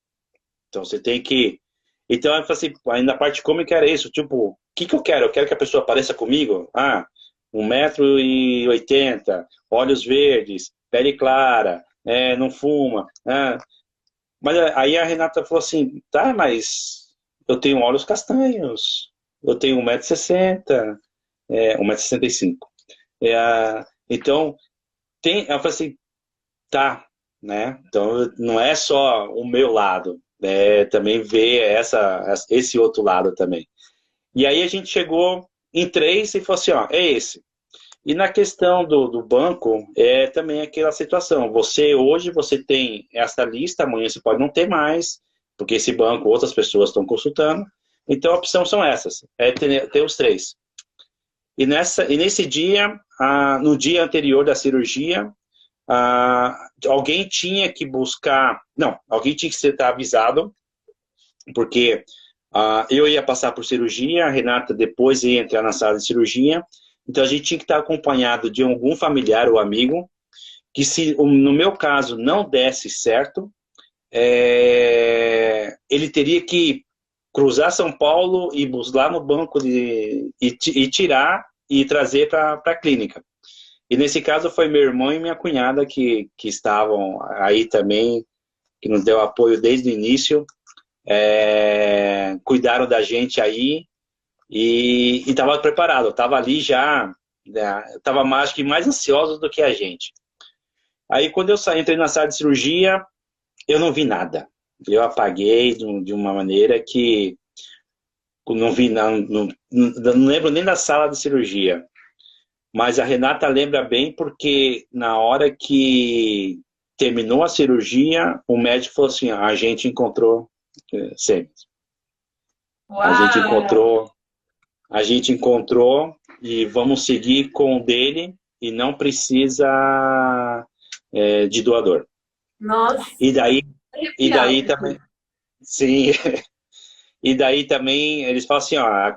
Então, você tem que... Então, eu falei assim, aí na parte cômica era isso, tipo, o que eu quero? Eu quero que a pessoa apareça comigo? 1,80 m, olhos verdes, pele clara, não fuma. Mas aí a Renata falou assim, tá, mas eu tenho olhos castanhos, eu tenho 1,60 m, 1,65 m. Então, eu falei assim, tá, né? Então, não é só o meu lado, também ver esse outro lado também. E aí a gente chegou em 3 e falou assim, ó, é esse. E na questão do banco, é também aquela situação. Hoje você tem essa lista, amanhã você pode não ter mais, porque esse banco outras pessoas estão consultando. Então a opção são essas, ter os 3. E nesse dia, no dia anterior da cirurgia, alguém tinha que buscar... Não, alguém tinha que ser avisado, porque eu ia passar por cirurgia, a Renata depois ia entrar na sala de cirurgia, então a gente tinha que estar acompanhado de algum familiar ou amigo, que se no meu caso não desse certo, ele teria que cruzar São Paulo e ir lá no banco e tirar e trazer para a clínica. E nesse caso foi meu irmão e minha cunhada que estavam aí também, que nos deu apoio desde o início, cuidaram da gente aí e estava preparado, estava ali já, estava acho que mais ansioso do que a gente. Aí quando eu entrei na sala de cirurgia, eu não vi nada. Eu apaguei de uma maneira que não vi, não lembro nem da sala de cirurgia. Mas a Renata lembra bem porque na hora que terminou a cirurgia, o médico falou assim, a gente encontrou sêmios. A gente encontrou e vamos seguir com o dele e não precisa de doador. Nossa. E daí também, sim. E daí também eles falam assim, ó,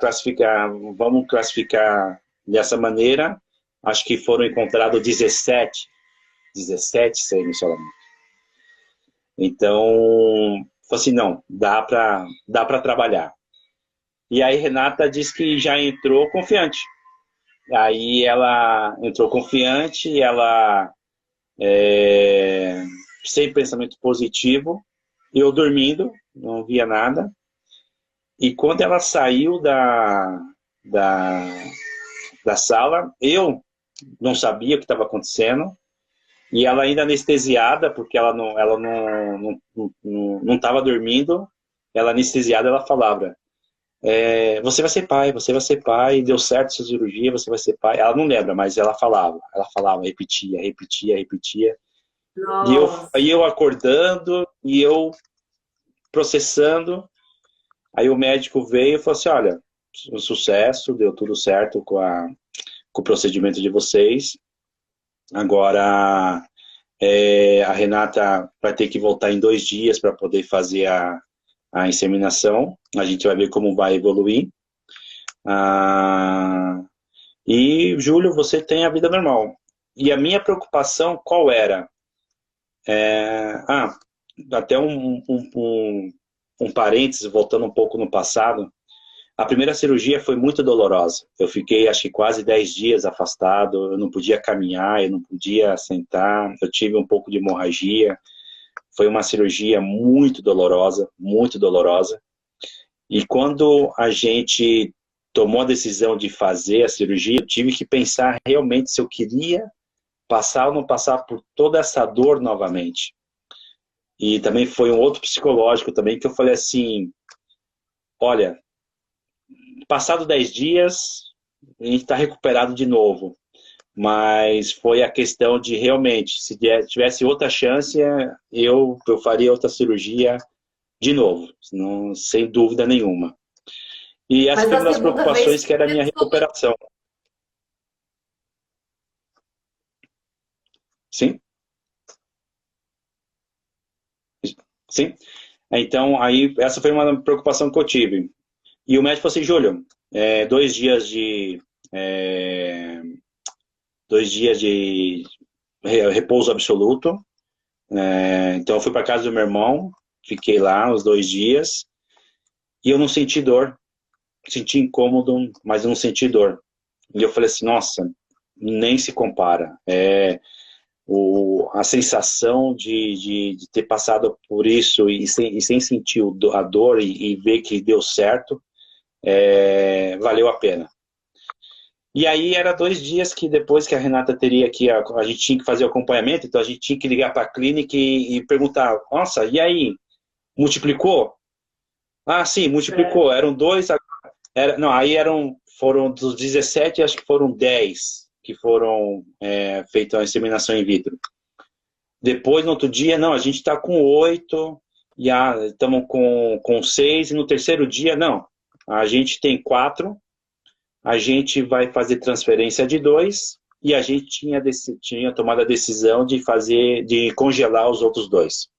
vamos classificar dessa maneira. Acho que foram encontrados 17 sêmios solamente. Então, falei assim, não, dá para trabalhar. E aí Renata disse que já entrou confiante. Aí ela entrou confiante, ela sem pensamento positivo, eu dormindo, não via nada. E quando ela saiu da sala, eu não sabia o que estava acontecendo. E ela ainda anestesiada, porque ela não estava dormindo. Ela anestesiada, ela falava, você vai ser pai, deu certo essa cirurgia, você vai ser pai. Ela não lembra, mas ela falava, repetia. E eu acordando, e eu processando. Aí o médico veio e falou assim, olha, um sucesso, deu tudo certo com o procedimento de vocês. Agora, a Renata vai ter que voltar em 2 dias para poder fazer a inseminação. A gente vai ver como vai evoluir. E, Júlio, você tem a vida normal. E a minha preocupação, qual era? Até um parênteses, voltando um pouco no passado. A primeira cirurgia foi muito dolorosa. Eu fiquei, acho que quase 10 dias afastado. Eu não podia caminhar, eu não podia sentar. Eu tive um pouco de hemorragia. Foi uma cirurgia muito dolorosa, muito dolorosa. E quando a gente tomou a decisão de fazer a cirurgia, eu tive que pensar realmente se eu queria passar ou não passar por toda essa dor novamente. E também foi um outro psicológico também, que eu falei assim, olha, passado 10 dias, a gente está recuperado de novo. Mas foi a questão de realmente, se tivesse outra chance, eu faria outra cirurgia de novo, sem dúvida nenhuma. E essa foi uma das preocupações que era a minha recuperação. Sim? Sim. Então, aí, essa foi uma preocupação que eu tive. E o médico falou assim, Júlio, 2 dias de... é, 2 dias de repouso absoluto. Então, eu fui para casa do meu irmão, fiquei lá os 2 dias, e eu não senti dor. Senti incômodo, mas eu não senti dor. E eu falei assim, nossa, nem se compara. A sensação de ter passado por isso e sem sentir a dor e ver que deu certo, valeu a pena. E aí era 2 dias que depois que a Renata teria que... A gente tinha que fazer o acompanhamento, então a gente tinha que ligar para a clínica e perguntar, nossa, e aí? Multiplicou? Ah, sim, multiplicou. Eram dois... não, aí foram dos 17, acho que foram 10 que foram feitas a inseminação in vitro. Depois, no outro dia, não, a gente está com 8, e estamos com 6, e no terceiro dia, não, a gente tem 4, a gente vai fazer transferência de 2, e a gente tinha tomado a decisão de congelar os outros 2.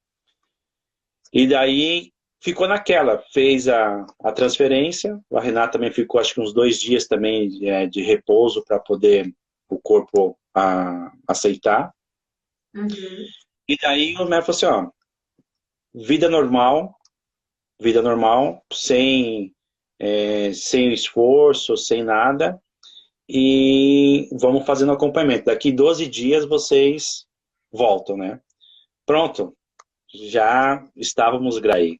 E daí ficou naquela, fez a transferência, a Renata também ficou acho que uns 2 dias também de repouso para poder o corpo aceitar. Uhum. E daí o médico falou assim, ó, vida normal, sem esforço, sem nada, e vamos fazendo acompanhamento. Daqui 12 dias vocês voltam, né? Pronto, já estávamos grávidos.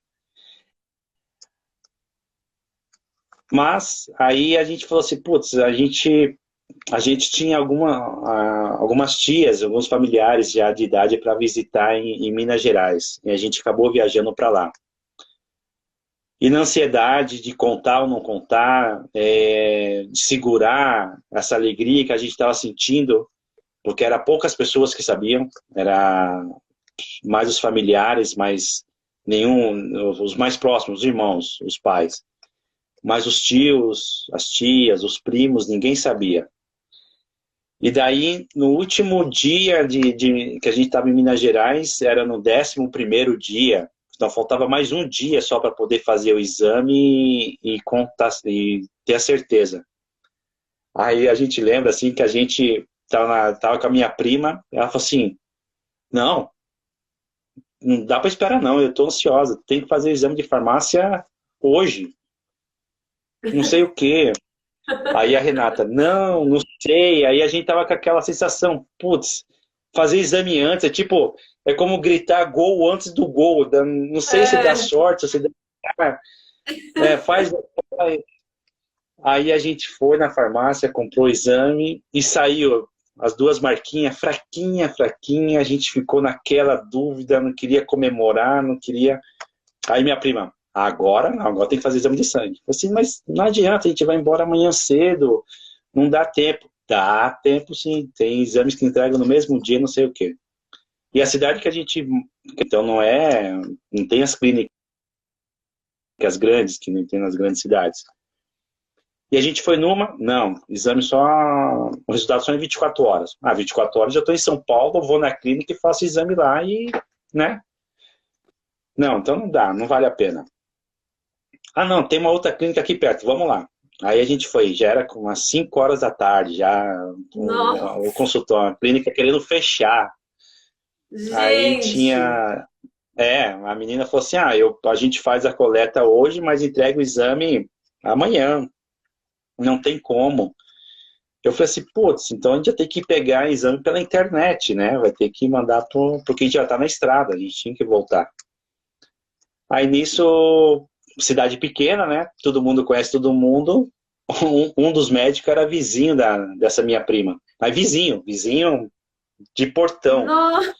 Mas aí a gente falou assim, putz, a gente tinha algumas tias, alguns familiares já de idade para visitar em Minas Gerais. E a gente acabou viajando para lá. E na ansiedade de contar ou não contar, de segurar essa alegria que a gente estava sentindo, porque eram poucas pessoas que sabiam, era mais os familiares, mais os mais próximos, os irmãos, os pais. Mas os tios, as tias, os primos, ninguém sabia. E daí, no último dia que a gente estava em Minas Gerais, era no 11º dia, então faltava mais um dia só para poder fazer o exame e ter a certeza. Aí a gente lembra assim que a gente tava com a minha prima, ela falou assim, não dá para esperar não, eu estou ansiosa, tem que fazer o exame de farmácia hoje. Não sei o quê. Aí a Renata, não sei. Aí a gente tava com aquela sensação, putz, fazer exame antes, é como gritar gol antes do gol. Não sei se dá sorte, se dá... faz... Aí a gente foi na farmácia, comprou o exame e saiu as 2 marquinhas, fraquinha, a gente ficou naquela dúvida, não queria comemorar, não queria... Aí minha prima, agora não, agora tem que fazer exame de sangue. Eu falei assim, mas não adianta, a gente vai embora amanhã cedo, não dá tempo. Dá tempo sim, tem exames que entregam no mesmo dia, não sei o quê. E a cidade que a gente... Então não tem as clínicas grandes, que não tem nas grandes cidades. E a gente foi não, exame só... O resultado só em 24 horas. 24 horas, já estou em São Paulo, vou na clínica e faço exame lá e... né? Não, então não dá, não vale a pena. Não, tem uma outra clínica aqui perto, vamos lá. Aí a gente foi, já era umas 5 horas da tarde, já o consultório, a clínica querendo fechar. Gente. Aí tinha... a menina falou assim, a gente faz a coleta hoje, mas entrega o exame amanhã. Não tem como. Eu falei assim, putz, então a gente vai ter que pegar exame pela internet, né? Vai ter que mandar porque a gente já tá na estrada, a gente tinha que voltar. Aí nisso... Cidade pequena, né? Todo mundo conhece todo mundo. Um dos médicos era vizinho dessa minha prima. Mas vizinho de portão. Nossa.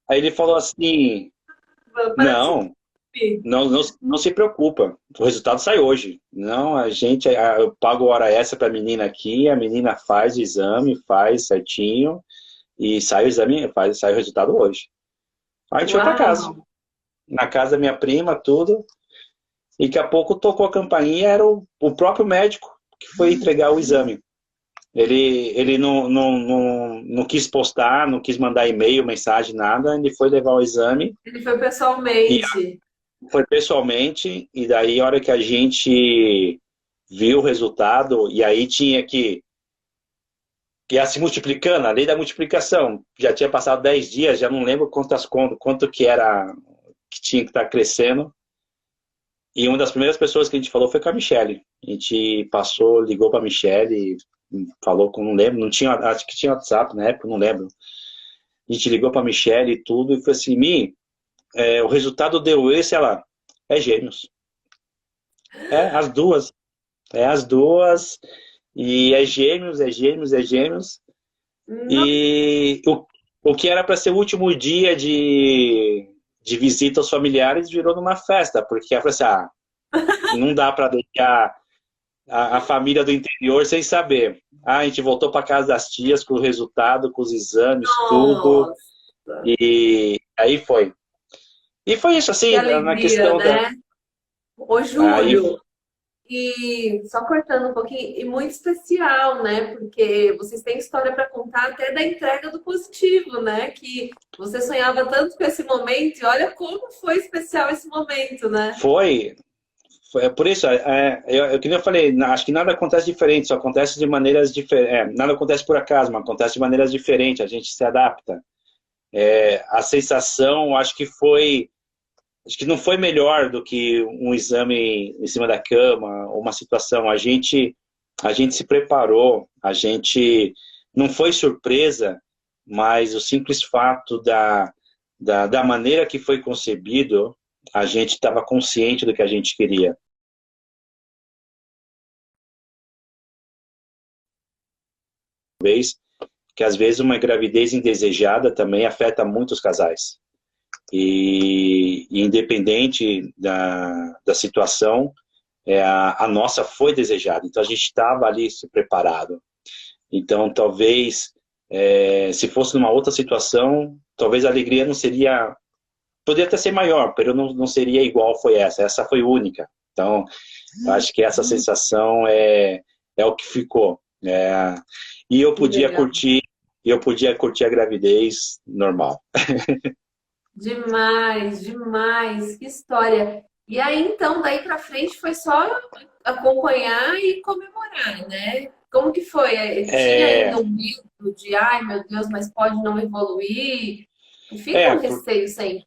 Aí ele falou assim, não se preocupa, o resultado sai hoje. Não, eu pago hora extra para a menina aqui, a menina faz o exame, faz certinho, e sai o exame, sai o resultado hoje. Aí a gente foi para casa. Na casa da minha prima, tudo. E daqui a pouco tocou a campainha, era o próprio médico que foi entregar o exame. Ele não quis postar, não quis mandar e-mail, mensagem, nada. Ele foi levar o exame Ele foi e pessoalmente. foi pessoalmente. E daí, a hora que a gente viu o resultado, e aí tinha que ia se multiplicando, a lei da multiplicação. Já tinha passado 10 dias, já não lembro quanto que era, que tinha que estar crescendo. E uma das primeiras pessoas que a gente falou foi com a Michelle. A gente passou, ligou para a Michelle, falou com, não lembro, não tinha, acho que tinha WhatsApp na época, não lembro. A gente ligou para a Michelle e tudo, e falou assim, o resultado deu esse, ela, é gêmeos. É, as duas. É as duas, e é gêmeos, é gêmeos, é gêmeos. Não, E o que era para ser o último dia de visita aos familiares virou numa festa, porque ela falou assim, não dá para deixar a família do interior sem saber. A gente voltou para casa das tias com o resultado, com os exames, tudo, nossa, e aí foi. E foi isso, que assim, na alegria, questão da... né? Ô, Aí, Júlio, e só cortando um pouquinho, e muito especial, né? Porque vocês têm história para contar até da entrega do positivo, né? Que você sonhava tanto com esse momento, e olha como foi especial esse momento, né? foi por isso, que nem eu falei, acho que nada acontece diferente, só acontece de maneiras diferentes. Nada acontece por acaso, mas acontece de maneiras diferentes, a gente se adapta. A sensação, acho que não foi melhor do que um exame em cima da cama, ou uma situação. A gente se preparou, a gente não foi surpresa, mas o simples fato da maneira que foi concebido, a gente estava consciente do que a gente queria. Que às vezes uma gravidez indesejada também afeta muitos casais. E independente da situação, a nossa foi desejada. Então a gente estava ali se preparado. Então talvez, se fosse numa outra situação, talvez a alegria não seria... Poderia até ser maior, mas não seria igual foi essa. Essa foi única. Então, eu acho que essa sensação é o que ficou. E Que legal. eu podia curtir a gravidez normal. Demais, demais, que história. E aí, então, daí pra frente foi só acompanhar e comemorar, né? Como que foi? Tinha É, ainda um medo de, ai meu Deus, mas pode não evoluir? Fica é, um receio sempre.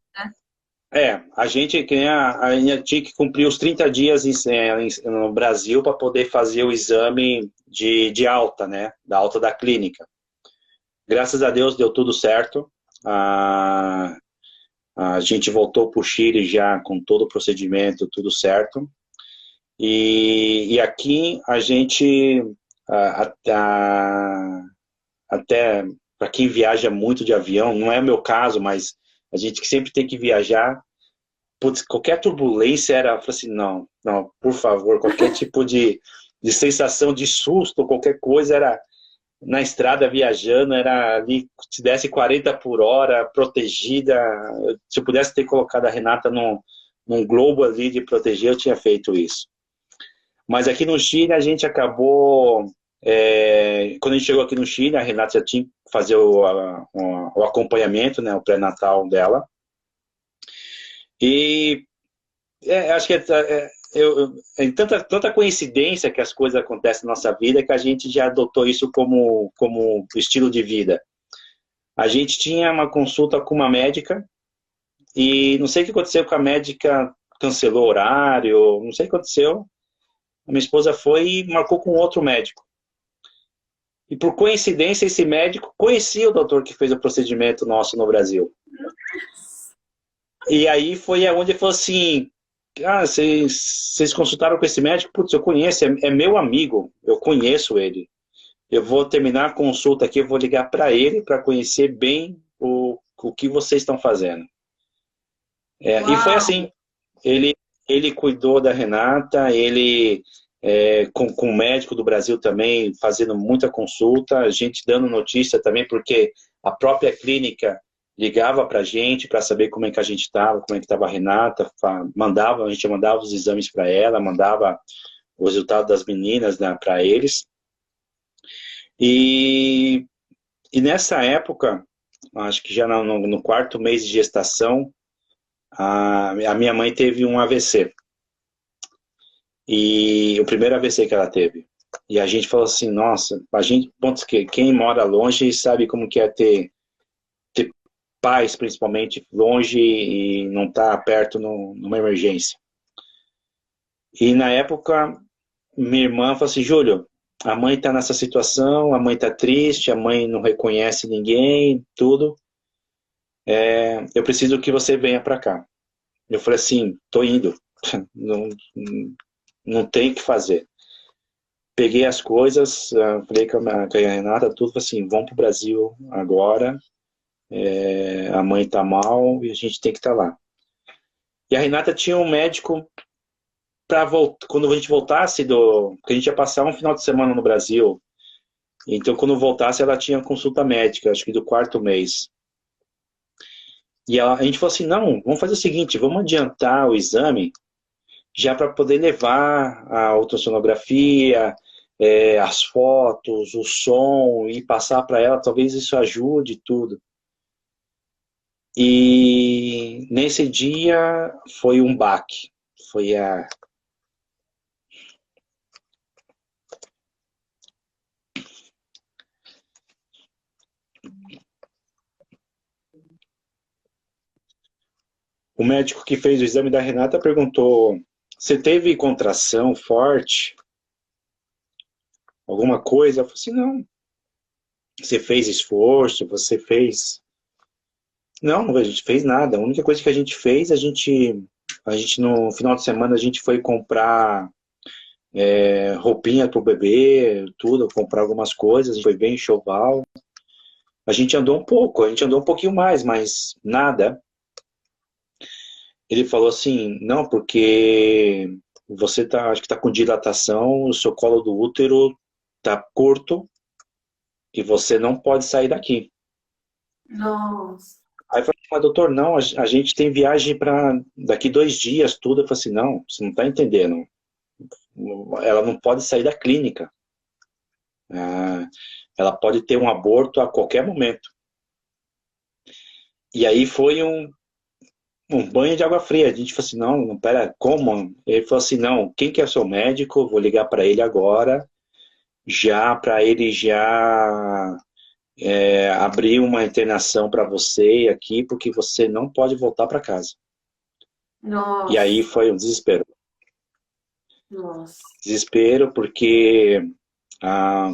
a gente, a gente tinha que cumprir os 30 dias no Brasil para poder fazer o exame de alta, né? Da alta da clínica. Graças a Deus deu tudo certo. A gente voltou para o Chile já com todo o procedimento, tudo certo. E aqui a gente, até para quem viaja muito de avião, não é o meu caso, mas a gente que sempre tem que viajar, putz, qualquer turbulência era, eu falei assim, não, por favor, qualquer tipo de sensação de susto, qualquer coisa era na estrada viajando, era ali, se desse 40 por hora, protegida, se eu pudesse ter colocado a Renata num globo ali de proteger, eu tinha feito isso. Mas aqui no Chile a gente acabou, quando a gente chegou aqui no Chile, a Renata já tinha que fazer o acompanhamento, né, o pré-natal dela, e acho que tanta coincidência que as coisas acontecem na nossa vida que a gente já adotou isso como estilo de vida. A gente tinha uma consulta com uma médica e não sei o que aconteceu com a médica, cancelou o horário, não sei o que aconteceu. A minha esposa foi e marcou com outro médico. E por coincidência, esse médico conhecia o doutor que fez o procedimento nosso no Brasil. E aí foi aonde ele falou assim, vocês consultaram com esse médico? Putz, eu conheço, é meu amigo, eu conheço ele. Eu vou terminar a consulta aqui, eu vou ligar para ele para conhecer bem o que vocês estão fazendo. E foi Uau! assim, ele cuidou da Renata, ele com o médico do Brasil também, fazendo muita consulta, a gente dando notícia também, porque a própria clínica ligava para a gente para saber como é que a gente estava, como é que estava a Renata, a gente mandava os exames para ela, mandava o resultado das meninas, né, para eles. E, e nessa época, acho que já no quarto mês de gestação, a minha mãe teve um AVC. E o primeiro AVC que ela teve. E a gente falou assim, nossa, a gente, pontos que quem mora longe sabe como que é ter pais, principalmente, longe e não estar perto numa emergência. E na época, minha irmã falou assim, Júlio, a mãe está nessa situação, a mãe está triste, a mãe não reconhece ninguém, tudo. Eu preciso que você venha para cá. Eu falei assim, tô indo. Não, não tem o que fazer. Peguei as coisas, falei com a Renata, tudo, falei assim, vamos pro Brasil agora, a mãe tá mal e a gente tem que estar lá. E a Renata tinha um médico para voltar, quando a gente voltasse porque a gente ia passar um final de semana no Brasil, então quando voltasse ela tinha consulta médica, acho que do quarto mês. E a gente falou assim, não, vamos fazer o seguinte, vamos adiantar o exame, já para poder levar a ultrassonografia, as fotos, o som e passar para ela, talvez isso ajude tudo. E nesse dia foi um baque. Foi o médico que fez o exame da Renata perguntou: você teve contração forte? Alguma coisa? Eu falei assim, não. Você fez esforço? Você fez... Não, a gente fez nada. A única coisa que a gente fez, a gente no final de semana, a gente foi comprar roupinha pro bebê, tudo, comprar algumas coisas, a gente foi bem enxoval. A gente andou um pouco, a gente andou um pouquinho mais, mas nada. Ele falou assim, não, porque você acho que tá com dilatação, o seu colo do útero tá curto e você não pode sair daqui. Nossa. Aí eu falei, mas doutor, não, a gente tem viagem para daqui 2 dias, tudo. Eu falei assim, não, você não está entendendo. Ela não pode sair da clínica. Ela pode ter um aborto a qualquer momento. E aí foi um banho de água fria. A gente falou assim, não, pera, como? Ele falou assim, não, quem que é o seu médico? Vou ligar para ele agora, já para ele já abrir uma internação para você aqui, porque você não pode voltar para casa. E aí Nossa. foi um desespero. Nossa. Desespero, porque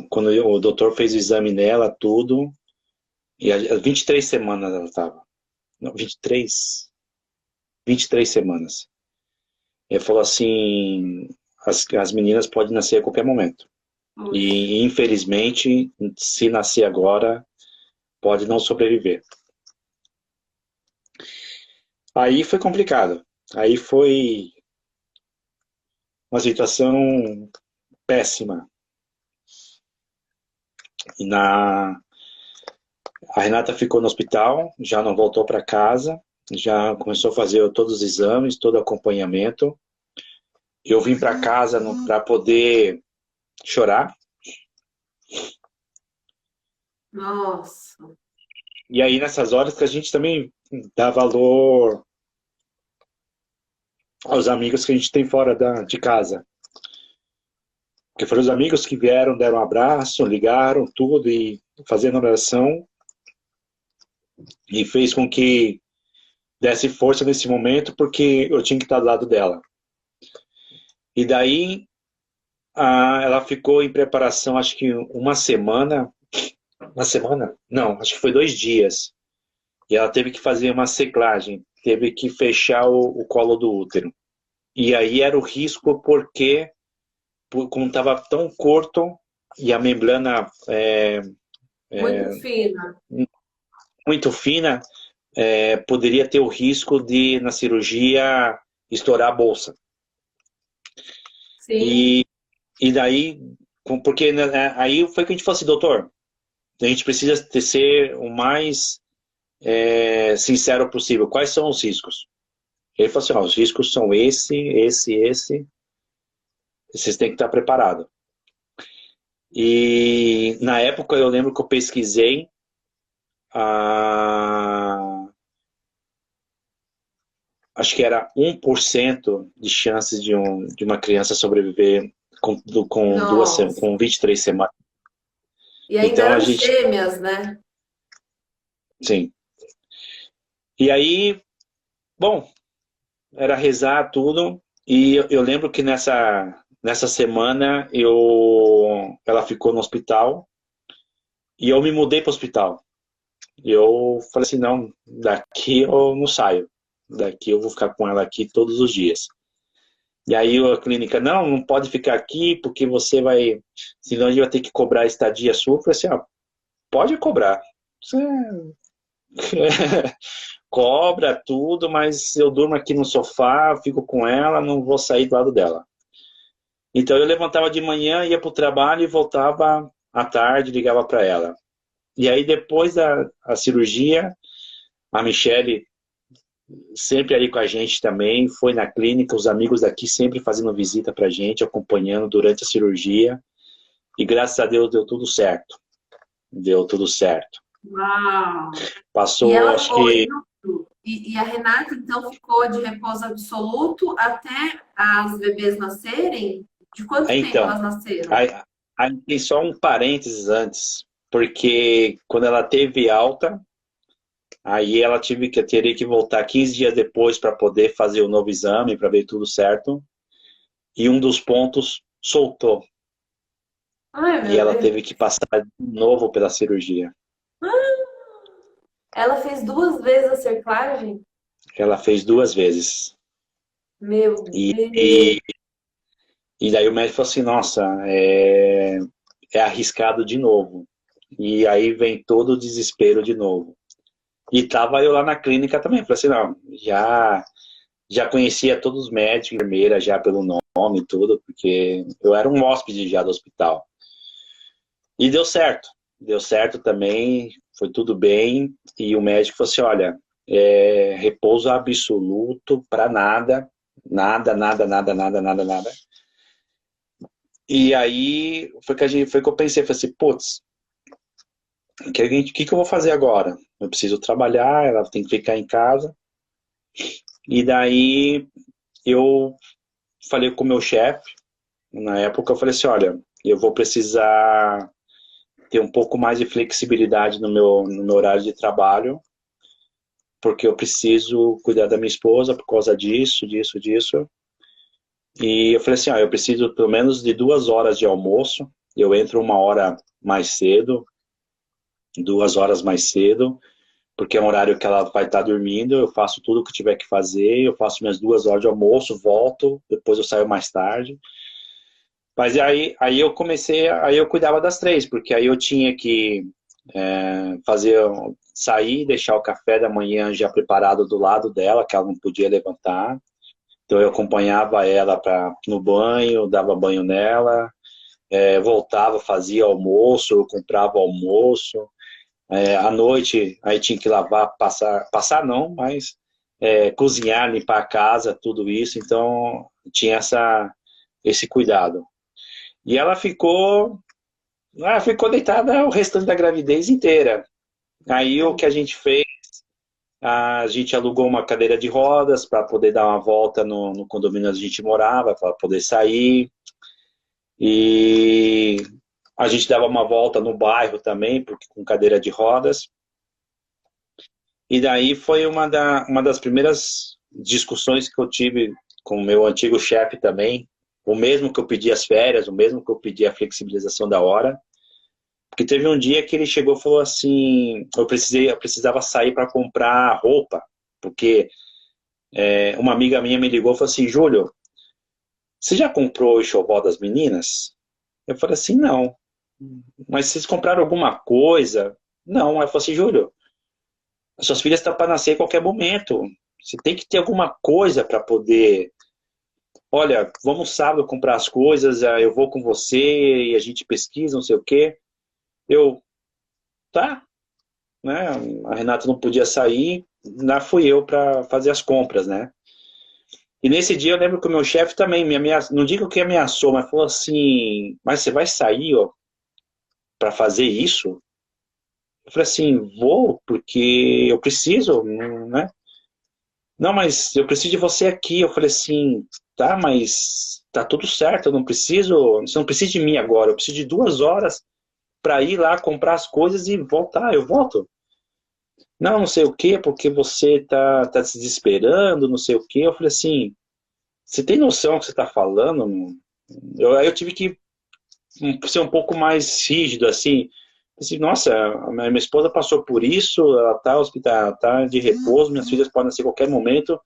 quando o doutor fez o exame nela, tudo, e 23 semanas ela estava. Não, 23 semanas. Ele falou assim, as meninas podem nascer a qualquer momento. E, infelizmente, se nascer agora, pode não sobreviver. Aí foi complicado. Aí foi uma situação péssima. E a Renata ficou no hospital, já não voltou para casa, já começou a fazer todos os exames, todo o acompanhamento. Eu vim para casa para poder chorar. Nossa. E aí nessas horas que a gente também dá valor aos amigos que a gente tem fora de casa. Porque foram os amigos que vieram, deram um abraço, ligaram, tudo, e fazendo oração. E fez com que desse força nesse momento, porque eu tinha que estar do lado dela. E daí, ela ficou em preparação, acho que uma semana. Uma semana? Não, acho que foi 2 dias. E ela teve que fazer uma seclagem, teve que fechar o colo do útero. E aí era o risco porque, como estava tão curto e a membrana Muito fina. muito fina, poderia ter o risco de, na cirurgia, estourar a bolsa. Sim. E daí, porque aí foi que a gente falou assim, doutor, a gente precisa ser o mais sincero possível. Quais são os riscos? Ele falou assim, os riscos são esse. Vocês têm que estar preparados. E na época eu lembro que eu pesquisei a acho que era 1% de chances de uma criança sobreviver Nossa. com 23 semanas. E ainda Então a eram gente, gêmeas, né? sim. E aí, bom, era rezar tudo. E eu lembro que nessa semana ela ficou no hospital e eu me mudei para o hospital. E eu falei assim, não, daqui eu não saio. Daqui eu vou ficar com ela aqui todos os dias. E aí a clínica, não, não pode ficar aqui porque você vai, senão a gente vai ter que cobrar a estadia sua. Eu falei assim, ó, pode cobrar. Você cobra tudo, mas eu durmo aqui no sofá, fico com ela, não vou sair do lado dela. Então eu levantava de manhã, ia para o trabalho e voltava à tarde, ligava para ela. E aí depois da a cirurgia, a Michelle sempre ali com a gente também, foi na clínica, os amigos daqui sempre fazendo visita pra gente, acompanhando durante a cirurgia. E graças a Deus deu tudo certo. Deu tudo certo. Uau! E Passou, ela acho foi. que. E a Renata, então, ficou de repouso absoluto até as bebês nascerem? De quanto tempo Então, elas nasceram? aí, aí tem só um parênteses antes, porque quando ela teve alta, aí ela teria que voltar 15 dias depois para poder fazer o novo exame, para ver tudo certo. E um dos pontos soltou. Ai, E meu ela Deus. teve que passar de novo pela cirurgia. Ela fez 2 vezes a cerclagem? Ela fez 2 vezes. Meu E, Deus. e, e daí o médico falou assim, nossa, é arriscado de novo. E aí vem todo o desespero de novo. E tava eu lá na clínica também. Falei assim, não, já conhecia todos os médicos, enfermeira já pelo nome e tudo, porque eu era um hóspede já do hospital. E deu certo. Deu certo também, foi tudo bem. E o médico falou assim, olha, repouso absoluto para nada, nada, nada, nada, nada, nada, nada. E aí foi que eu pensei, falei assim, putz, que eu vou fazer agora? Eu preciso trabalhar, ela tem que ficar em casa. E daí eu falei com o meu chefe, na época eu falei assim, olha, eu vou precisar ter um pouco mais de flexibilidade no meu horário de trabalho, porque eu preciso cuidar da minha esposa por causa disso, disso, disso. E eu falei assim, eu preciso pelo menos de 2 horas de almoço, eu entro 1 hora mais cedo, 2 horas mais cedo, porque é um horário que ela vai estar dormindo, eu faço tudo o que tiver que fazer, eu faço minhas 2 horas de almoço, volto, depois eu saio mais tarde. Mas aí eu comecei, aí eu cuidava das três, porque aí eu tinha que fazer, sair, deixar o café da manhã já preparado do lado dela, que ela não podia levantar. Então eu acompanhava ela no banho, dava banho nela, voltava, fazia almoço, eu comprava almoço. À noite, aí tinha que lavar, passar não, mas cozinhar, limpar a casa, tudo isso. Então tinha esse cuidado. E ela ficou deitada o restante da gravidez inteira. Aí o que a gente fez, a gente alugou uma cadeira de rodas para poder dar uma volta no condomínio onde a gente morava, para poder sair. E a gente dava uma volta no bairro também, porque com cadeira de rodas. E daí foi uma das primeiras discussões que eu tive com o meu antigo chefe também, o mesmo que eu pedi as férias, o mesmo que eu pedi a flexibilização da hora. Porque teve um dia que ele chegou e falou assim, eu precisava sair para comprar roupa, porque uma amiga minha me ligou e falou assim, Júlio, você já comprou o enxoval das meninas? Eu falei assim, não. Mas vocês compraram alguma coisa? Não. Ela falou assim, Júlio, as suas filhas estão para nascer a qualquer momento. Você tem que ter alguma coisa para poder... Olha, vamos sábado comprar as coisas, eu vou com você e a gente pesquisa, não sei o quê. Eu, tá, né? A Renata não podia sair, lá fui eu para fazer as compras, né? E nesse dia eu lembro que o meu chefe também me ameaçou, não digo que ameaçou, mas falou assim, mas você vai sair, ó? para fazer isso? Eu falei assim, vou, porque eu preciso, né? Não, mas eu preciso de você aqui. Eu falei assim, tá, mas tá tudo certo, eu não preciso, você não precisa de mim agora, eu preciso de 2 horas para ir lá comprar as coisas e voltar, eu volto. Não, não sei o quê, porque você tá se desesperando, não sei o quê. Eu falei assim, você tem noção do que você tá falando? Aí eu tive que ser um pouco mais rígido, assim. Assim, nossa, a minha esposa passou por isso, ela tá hospital, ela tá de repouso, minhas filhas podem nascer a qualquer momento,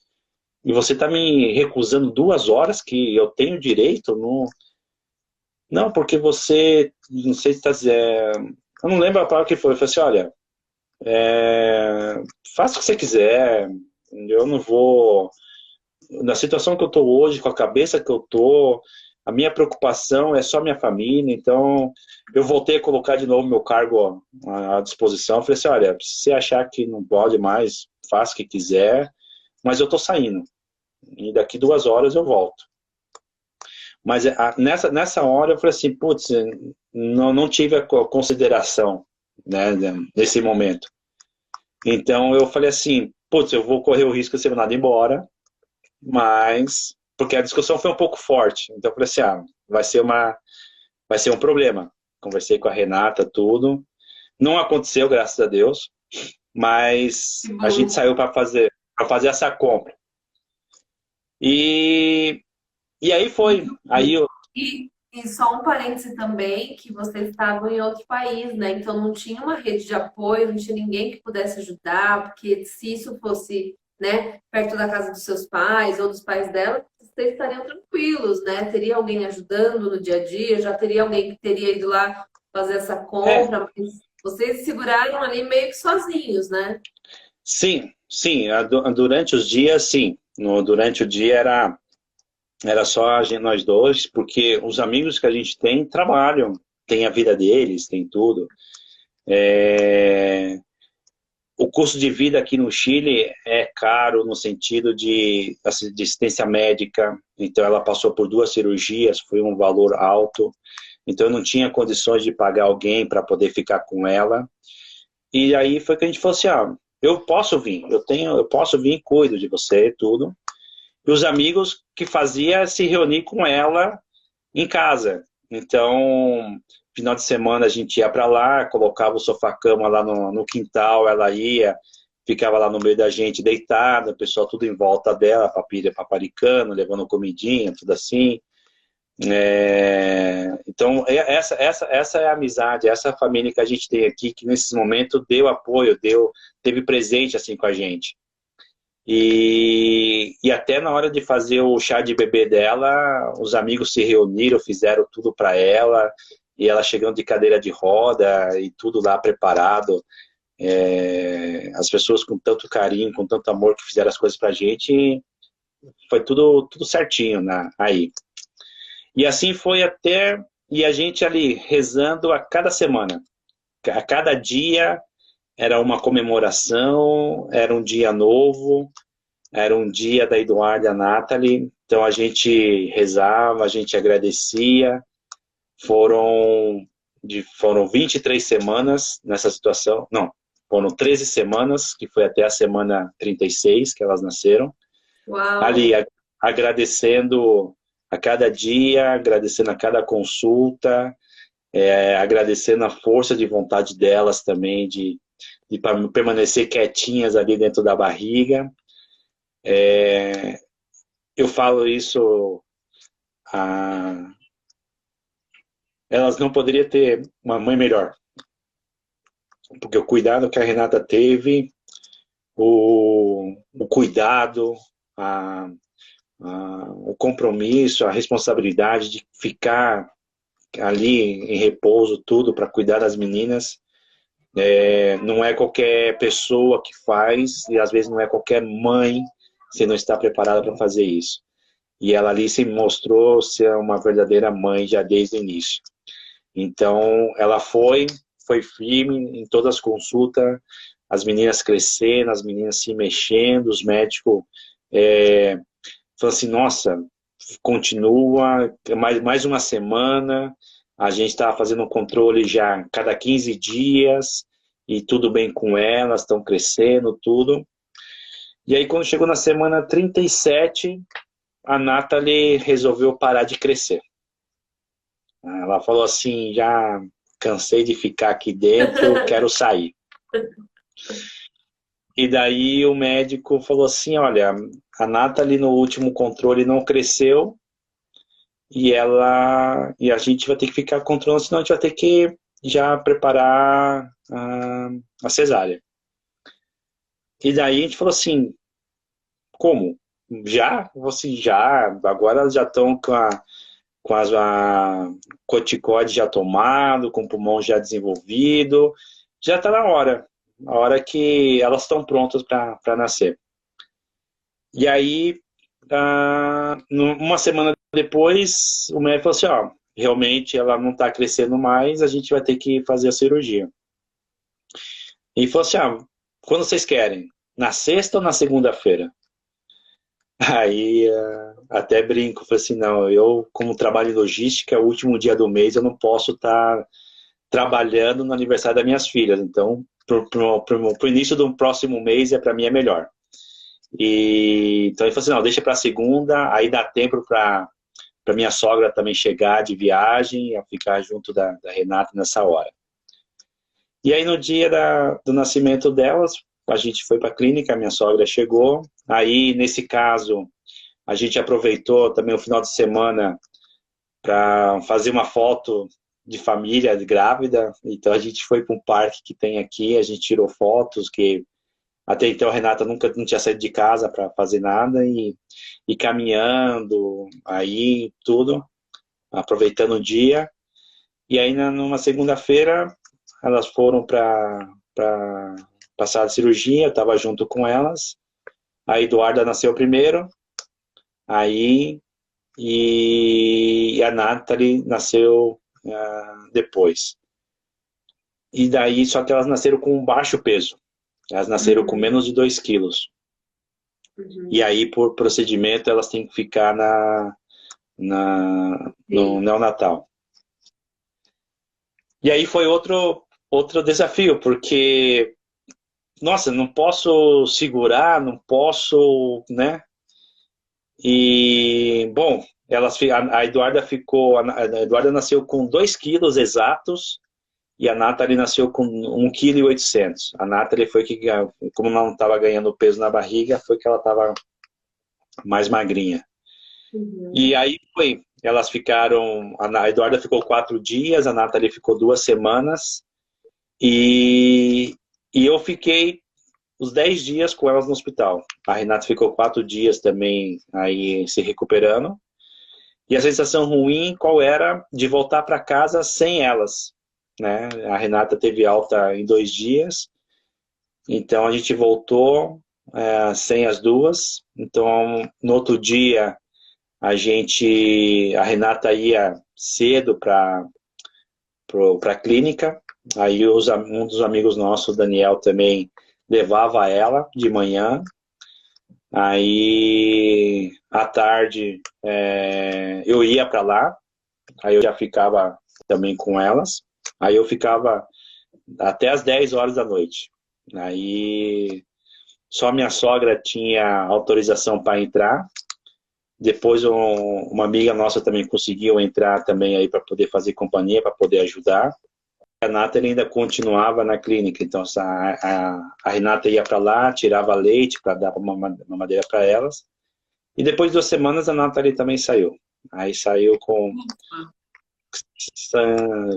e você tá me recusando 2 horas que eu tenho direito? Não, não porque você, não sei se está dizendo, eu não lembro a palavra que foi, eu falei assim, olha, faça o que você quiser, eu não vou, na situação que eu estou hoje, com a cabeça que eu estou, a minha preocupação é só minha família, então eu voltei a colocar de novo meu cargo à disposição. Falei assim, olha, se você achar que não pode mais, faça o que quiser, mas eu estou saindo. E daqui 2 horas eu volto. Mas nessa hora eu falei assim, putz, não tive a consideração, né, nesse momento. Então eu falei assim, putz, eu vou correr o risco de ser mandado embora, mas porque a discussão foi um pouco forte. Então eu falei assim, vai ser um problema. Conversei com a Renata, tudo. Não aconteceu, graças a Deus, mas Que a gente bom. saiu para fazer essa compra. E, e aí foi. Aí eu, E só um parêntese também, que vocês estavam em outro país, né? Então não tinha uma rede de apoio, não tinha ninguém que pudesse ajudar, porque se isso fosse, né, perto da casa dos seus pais ou dos pais dela, vocês estariam tranquilos, né? Teria alguém ajudando no dia a dia, já teria alguém que teria ido lá fazer essa é, compra, mas vocês se seguraram ali meio que sozinhos, né? sim, durante os dias, sim. Durante o dia era só nós dois, porque os amigos que a gente tem trabalham, tem a vida deles, tem tudo. É, o custo de vida aqui no Chile é caro no sentido de assistência médica, então ela passou por 2 cirurgias, foi um valor alto, então eu não tinha condições de pagar alguém para poder ficar com ela. E aí foi que a gente falou assim, eu posso vir, eu posso vir e cuido de você e tudo. E os amigos que fazia se reunir com ela em casa. Então, final de semana a gente ia para lá, colocava o sofá-cama lá no quintal, ela ia, ficava lá no meio da gente deitada, o pessoal tudo em volta dela, paparicando, levando comidinha, tudo assim. Então, essa é a amizade, essa é a família que a gente tem aqui, que nesse momento deu apoio, teve presente assim com a gente. E até na hora de fazer o chá de bebê dela, os amigos se reuniram, fizeram tudo para ela, e ela chegando de cadeira de roda e tudo lá preparado. As pessoas com tanto carinho, com tanto amor que fizeram as coisas para a gente, foi tudo certinho aí. E assim foi até, e a gente ali rezando a cada semana. A cada dia era uma comemoração, era um dia novo, era um dia da Eduarda e a Nathalie, então a gente rezava, a gente agradecia. Foram 23 semanas nessa situação, não, foram 13 semanas, que foi até a semana 36 que elas nasceram. Ali, Uau! agradecendo a cada dia, agradecendo a cada consulta, agradecendo a força de vontade delas também, de permanecer quietinhas ali dentro da barriga. Eu falo isso, elas não poderiam ter uma mãe melhor, porque o cuidado que a Renata teve, o cuidado, o compromisso, a responsabilidade de ficar ali em repouso, tudo para cuidar das meninas, não é qualquer pessoa que faz, e às vezes não é qualquer mãe se não está preparada para fazer isso. E ela ali se mostrou ser uma verdadeira mãe já desde o início. Então, ela foi firme em todas as consultas, as meninas crescendo, as meninas se mexendo, os médicos falaram assim, nossa, continua, mais uma semana, A gente estava fazendo um controle já cada 15 dias e tudo bem com elas, estão crescendo, tudo. E aí, quando chegou na semana 37, a Nathalie resolveu parar de crescer. Ela falou assim, já cansei de ficar aqui dentro, quero sair. E daí o médico falou assim, olha, a Nathalie no último controle não cresceu e a gente vai ter que ficar controlando, senão a gente vai ter que já preparar a cesárea. E daí a gente falou assim, como? Já? Você já? Agora elas já estão com a corticóide já tomado, com o pulmão já desenvolvido, já está na hora. A hora que elas estão prontas para nascer. E aí, uma semana depois, o médico falou assim, ó, realmente ela não está crescendo mais, a gente vai ter que fazer a cirurgia. E falou assim, quando vocês querem? Na sexta ou na segunda-feira? Aí, até brinco, falei assim, não, eu como trabalho em logística, o último dia do mês eu não posso estar trabalhando no aniversário das minhas filhas, então pro início do próximo mês para mim é melhor. Então ele falou assim, não, deixa para segunda, aí dá tempo para minha sogra também chegar de viagem, a ficar junto da Renata nessa hora. E aí no dia do nascimento delas, a gente foi para a clínica, a minha sogra chegou, aí nesse caso a gente aproveitou também o final de semana para fazer uma foto de família grávida, então a gente foi para um parque que tem aqui, a gente tirou fotos, que até então a Renata nunca não tinha saído de casa para fazer nada, e caminhando, aí tudo, aproveitando o dia, e aí numa segunda-feira elas foram para passar a cirurgia, eu estava junto com elas, a Eduarda nasceu primeiro, aí e a Nathalie nasceu depois. E daí, só que elas nasceram com um baixo peso. Elas nasceram com menos de 2 quilos. E aí, por procedimento, elas têm que ficar no neonatal. E aí foi outro desafio, porque, nossa, não posso segurar, não posso, né? E, bom, a Eduarda nasceu com 2 quilos exatos e a Nathalie nasceu com 1,8 kg. A Nathalie foi que, como não estava ganhando peso na barriga, foi que ela estava mais magrinha. E aí elas ficaram, a Eduarda ficou 4 dias, a Nathalie ficou 2 semanas e eu fiquei os 10 dias com elas no hospital. A Renata ficou 4 dias também aí se recuperando. E a sensação ruim, qual era? De voltar para casa sem elas, né? A Renata teve alta em 2 dias. Então a gente voltou sem as duas. Então no outro dia a Renata ia cedo para a clínica. Aí um dos amigos nossos, o Daniel, também levava ela de manhã, aí à tarde eu ia para lá, aí eu já ficava também com elas, aí eu ficava até as 10 horas da noite. Aí só minha sogra tinha autorização para entrar, depois uma amiga nossa também conseguiu entrar também aí para poder fazer companhia, para poder ajudar. A Nathalie ainda continuava na clínica, então a Renata ia para lá, tirava leite para dar uma mamadeira para elas. E depois de 2 semanas a Nathalie também saiu. Aí saiu com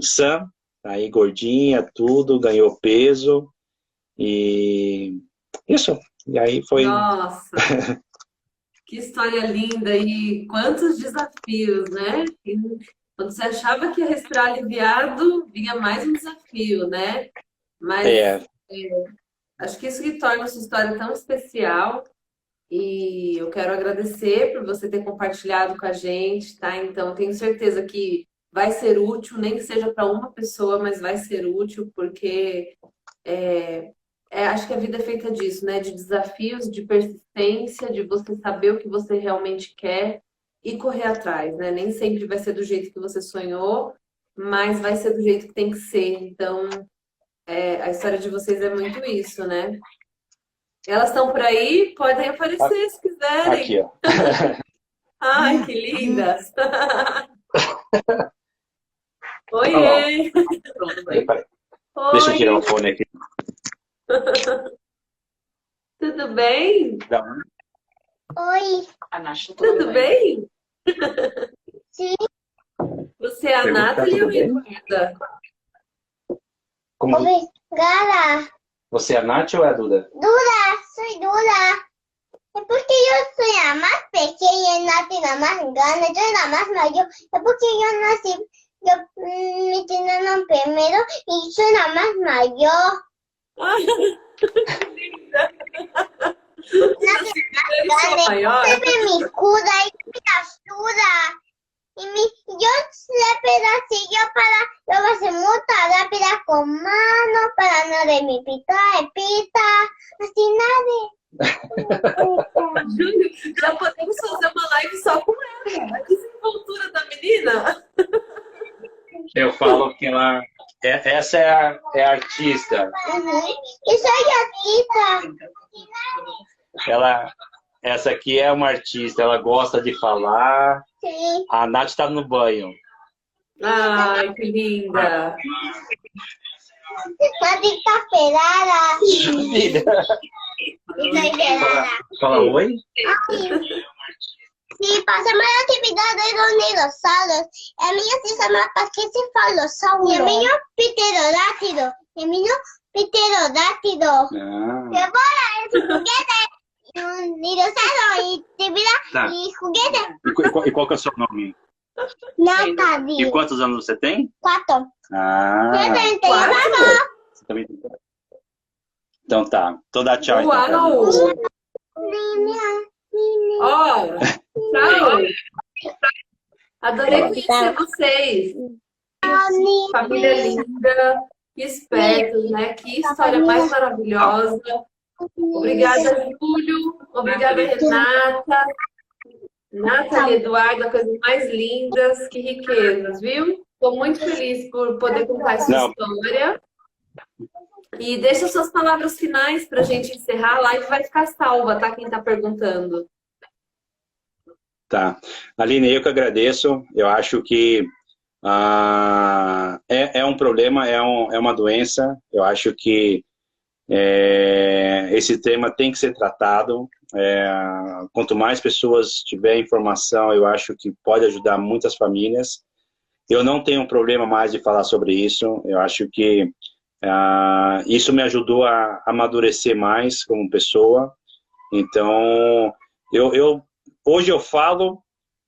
sã, aí gordinha, tudo, ganhou peso. E isso. E aí foi... Nossa, que história linda e quantos desafios, né? Quando você achava que ia respirar aliviado, vinha mais um desafio, né? Mas acho que isso que torna a sua história tão especial e eu quero agradecer por você ter compartilhado com a gente, tá? Então, tenho certeza que vai ser útil, nem que seja para uma pessoa, mas vai ser útil porque acho que a vida é feita disso, né? De desafios, de persistência, de você saber o que você realmente quer e correr atrás, né? Nem sempre vai ser do jeito que você sonhou, mas vai ser do jeito que tem que ser. Então, a história de vocês é muito isso, né? Elas estão por aí, podem aparecer se quiserem. Aqui, ó. Ai, que lindas! Olha lá. Oiê! Pronto, vai. Deixa eu tirar o Oi, fone aqui. tudo bem? Oi, A Nath, tá Tudo bem? sim, Você é a Pergunta, tá Nathalie ou tudo a bem? Eduarda? Como... obrigada. Você é a Nath ou é a Duda? Dura, soy Dura. Es porque yo soy la más pequeña y Nati la más grande, yo soy la más mayor. Es porque yo nací, me tienen primero y soy la más mayor. Nati Eu sou a maior? siempre me escuda y me ayuda. Yo siempre la sigo yo voy a ser muy rápida con mano para no de mi pita de pita, así nada. Júlio, já podemos fazer uma live só com ela. A desenvoltura da menina. Eu falo que ela... Essa é a artista. Y soy artista. Essa aqui é uma artista. Ela gosta de falar. Sí. A Nath tá no banho. Ai, que linda. Natita Ferrara. Y soy Ferrara. Fala oi. Sí, pasamos la actividad de los dinosaurios. El mío se llama Paquicefalosaurio. Y el mío Pterodáctilo. Y el mío Pterodáctilo. Ah, ¡Qué bola! ¡Es un juguete! Y un dinosaurio y actividad Tá. y juguete. E qual que é o seu nome? E Natalie. quantos anos você tem? 4. Ah, Yo también tengo Quatro? mamá. você também tem. Então tá. Então dá tchau. Então, pra Uau! Duda. Ó, tchau! Adorei conhecer vocês. Família linda, que espertos, né? Que história mais maravilhosa. Obrigada, Júlio. Obrigada, Renata. Nathalie, Eduarda, coisas mais lindas. Que riquezas, viu? Estou muito feliz por poder contar essa Não. história. E deixa suas palavras finais para a gente encerrar. A live vai ficar salva, tá? Quem está perguntando. Tá. Aline, eu que agradeço. Eu acho que é um problema, é uma doença. Eu acho que esse tema tem que ser tratado. Quanto mais pessoas tiverem informação, eu acho que pode ajudar muitas famílias. Eu não tenho um problema mais de falar sobre isso. Eu acho que isso me ajudou a amadurecer mais como pessoa. Então, hoje eu falo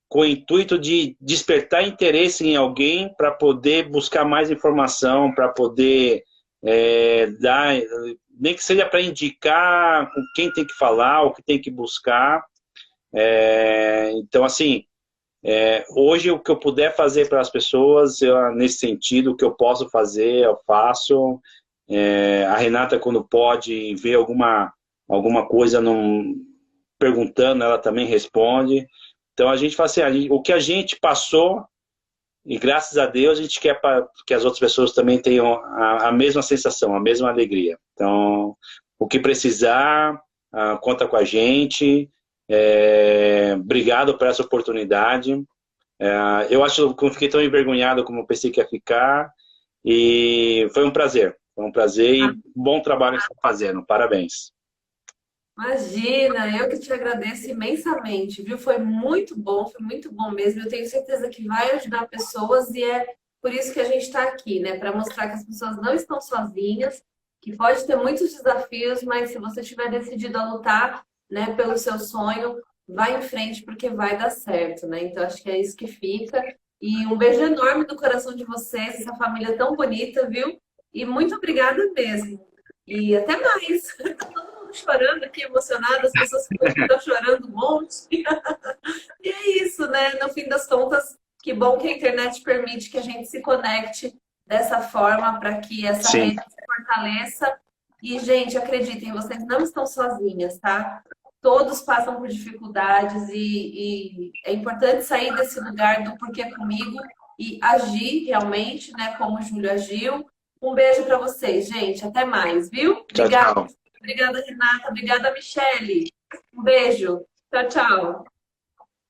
com o intuito de despertar interesse em alguém para poder buscar mais informação, para poder dar, nem que seja para indicar com quem tem que falar, o que tem que buscar. Então, assim, hoje o que eu puder fazer para as pessoas, nesse sentido, o que eu posso fazer, eu faço. A Renata, quando pode ver alguma coisa perguntando, ela também responde. Então a gente fala assim, o que a gente passou, e graças a Deus a gente quer que as outras pessoas também tenham a mesma sensação, a mesma alegria. Então, o que precisar, conta com a gente. Obrigado por essa oportunidade. Eu acho que eu fiquei tão envergonhado como eu pensei que ia ficar. E foi um prazer. Foi um prazer e bom trabalho que você está fazendo. Parabéns. Imagina, eu que te agradeço imensamente, viu? Foi muito bom mesmo. Eu tenho certeza que vai ajudar pessoas e é por isso que a gente está aqui, né? Para mostrar que as pessoas não estão sozinhas, que pode ter muitos desafios, mas se você estiver decidido a lutar, né, pelo seu sonho, vai em frente porque vai dar certo, né? Então acho que é isso que fica. E um beijo enorme do coração de vocês, essa família tão bonita, viu? E muito obrigada mesmo. E até mais. Tá todo mundo chorando aqui, emocionado, as pessoas que estão chorando um monte. E é isso, né? No fim das contas, que bom que a internet permite que a gente se conecte dessa forma para que essa Sim. rede se fortaleça. E, gente, acreditem, vocês não estão sozinhas, tá? Todos passam por dificuldades e é importante sair desse lugar do porquê comigo e agir realmente, né, como o Júlio agiu. Um beijo para vocês, gente. Até mais, viu? Tchau, Obrigada. tchau. Obrigada, Renata. Obrigada, Michele. Um beijo. Tchau, tchau.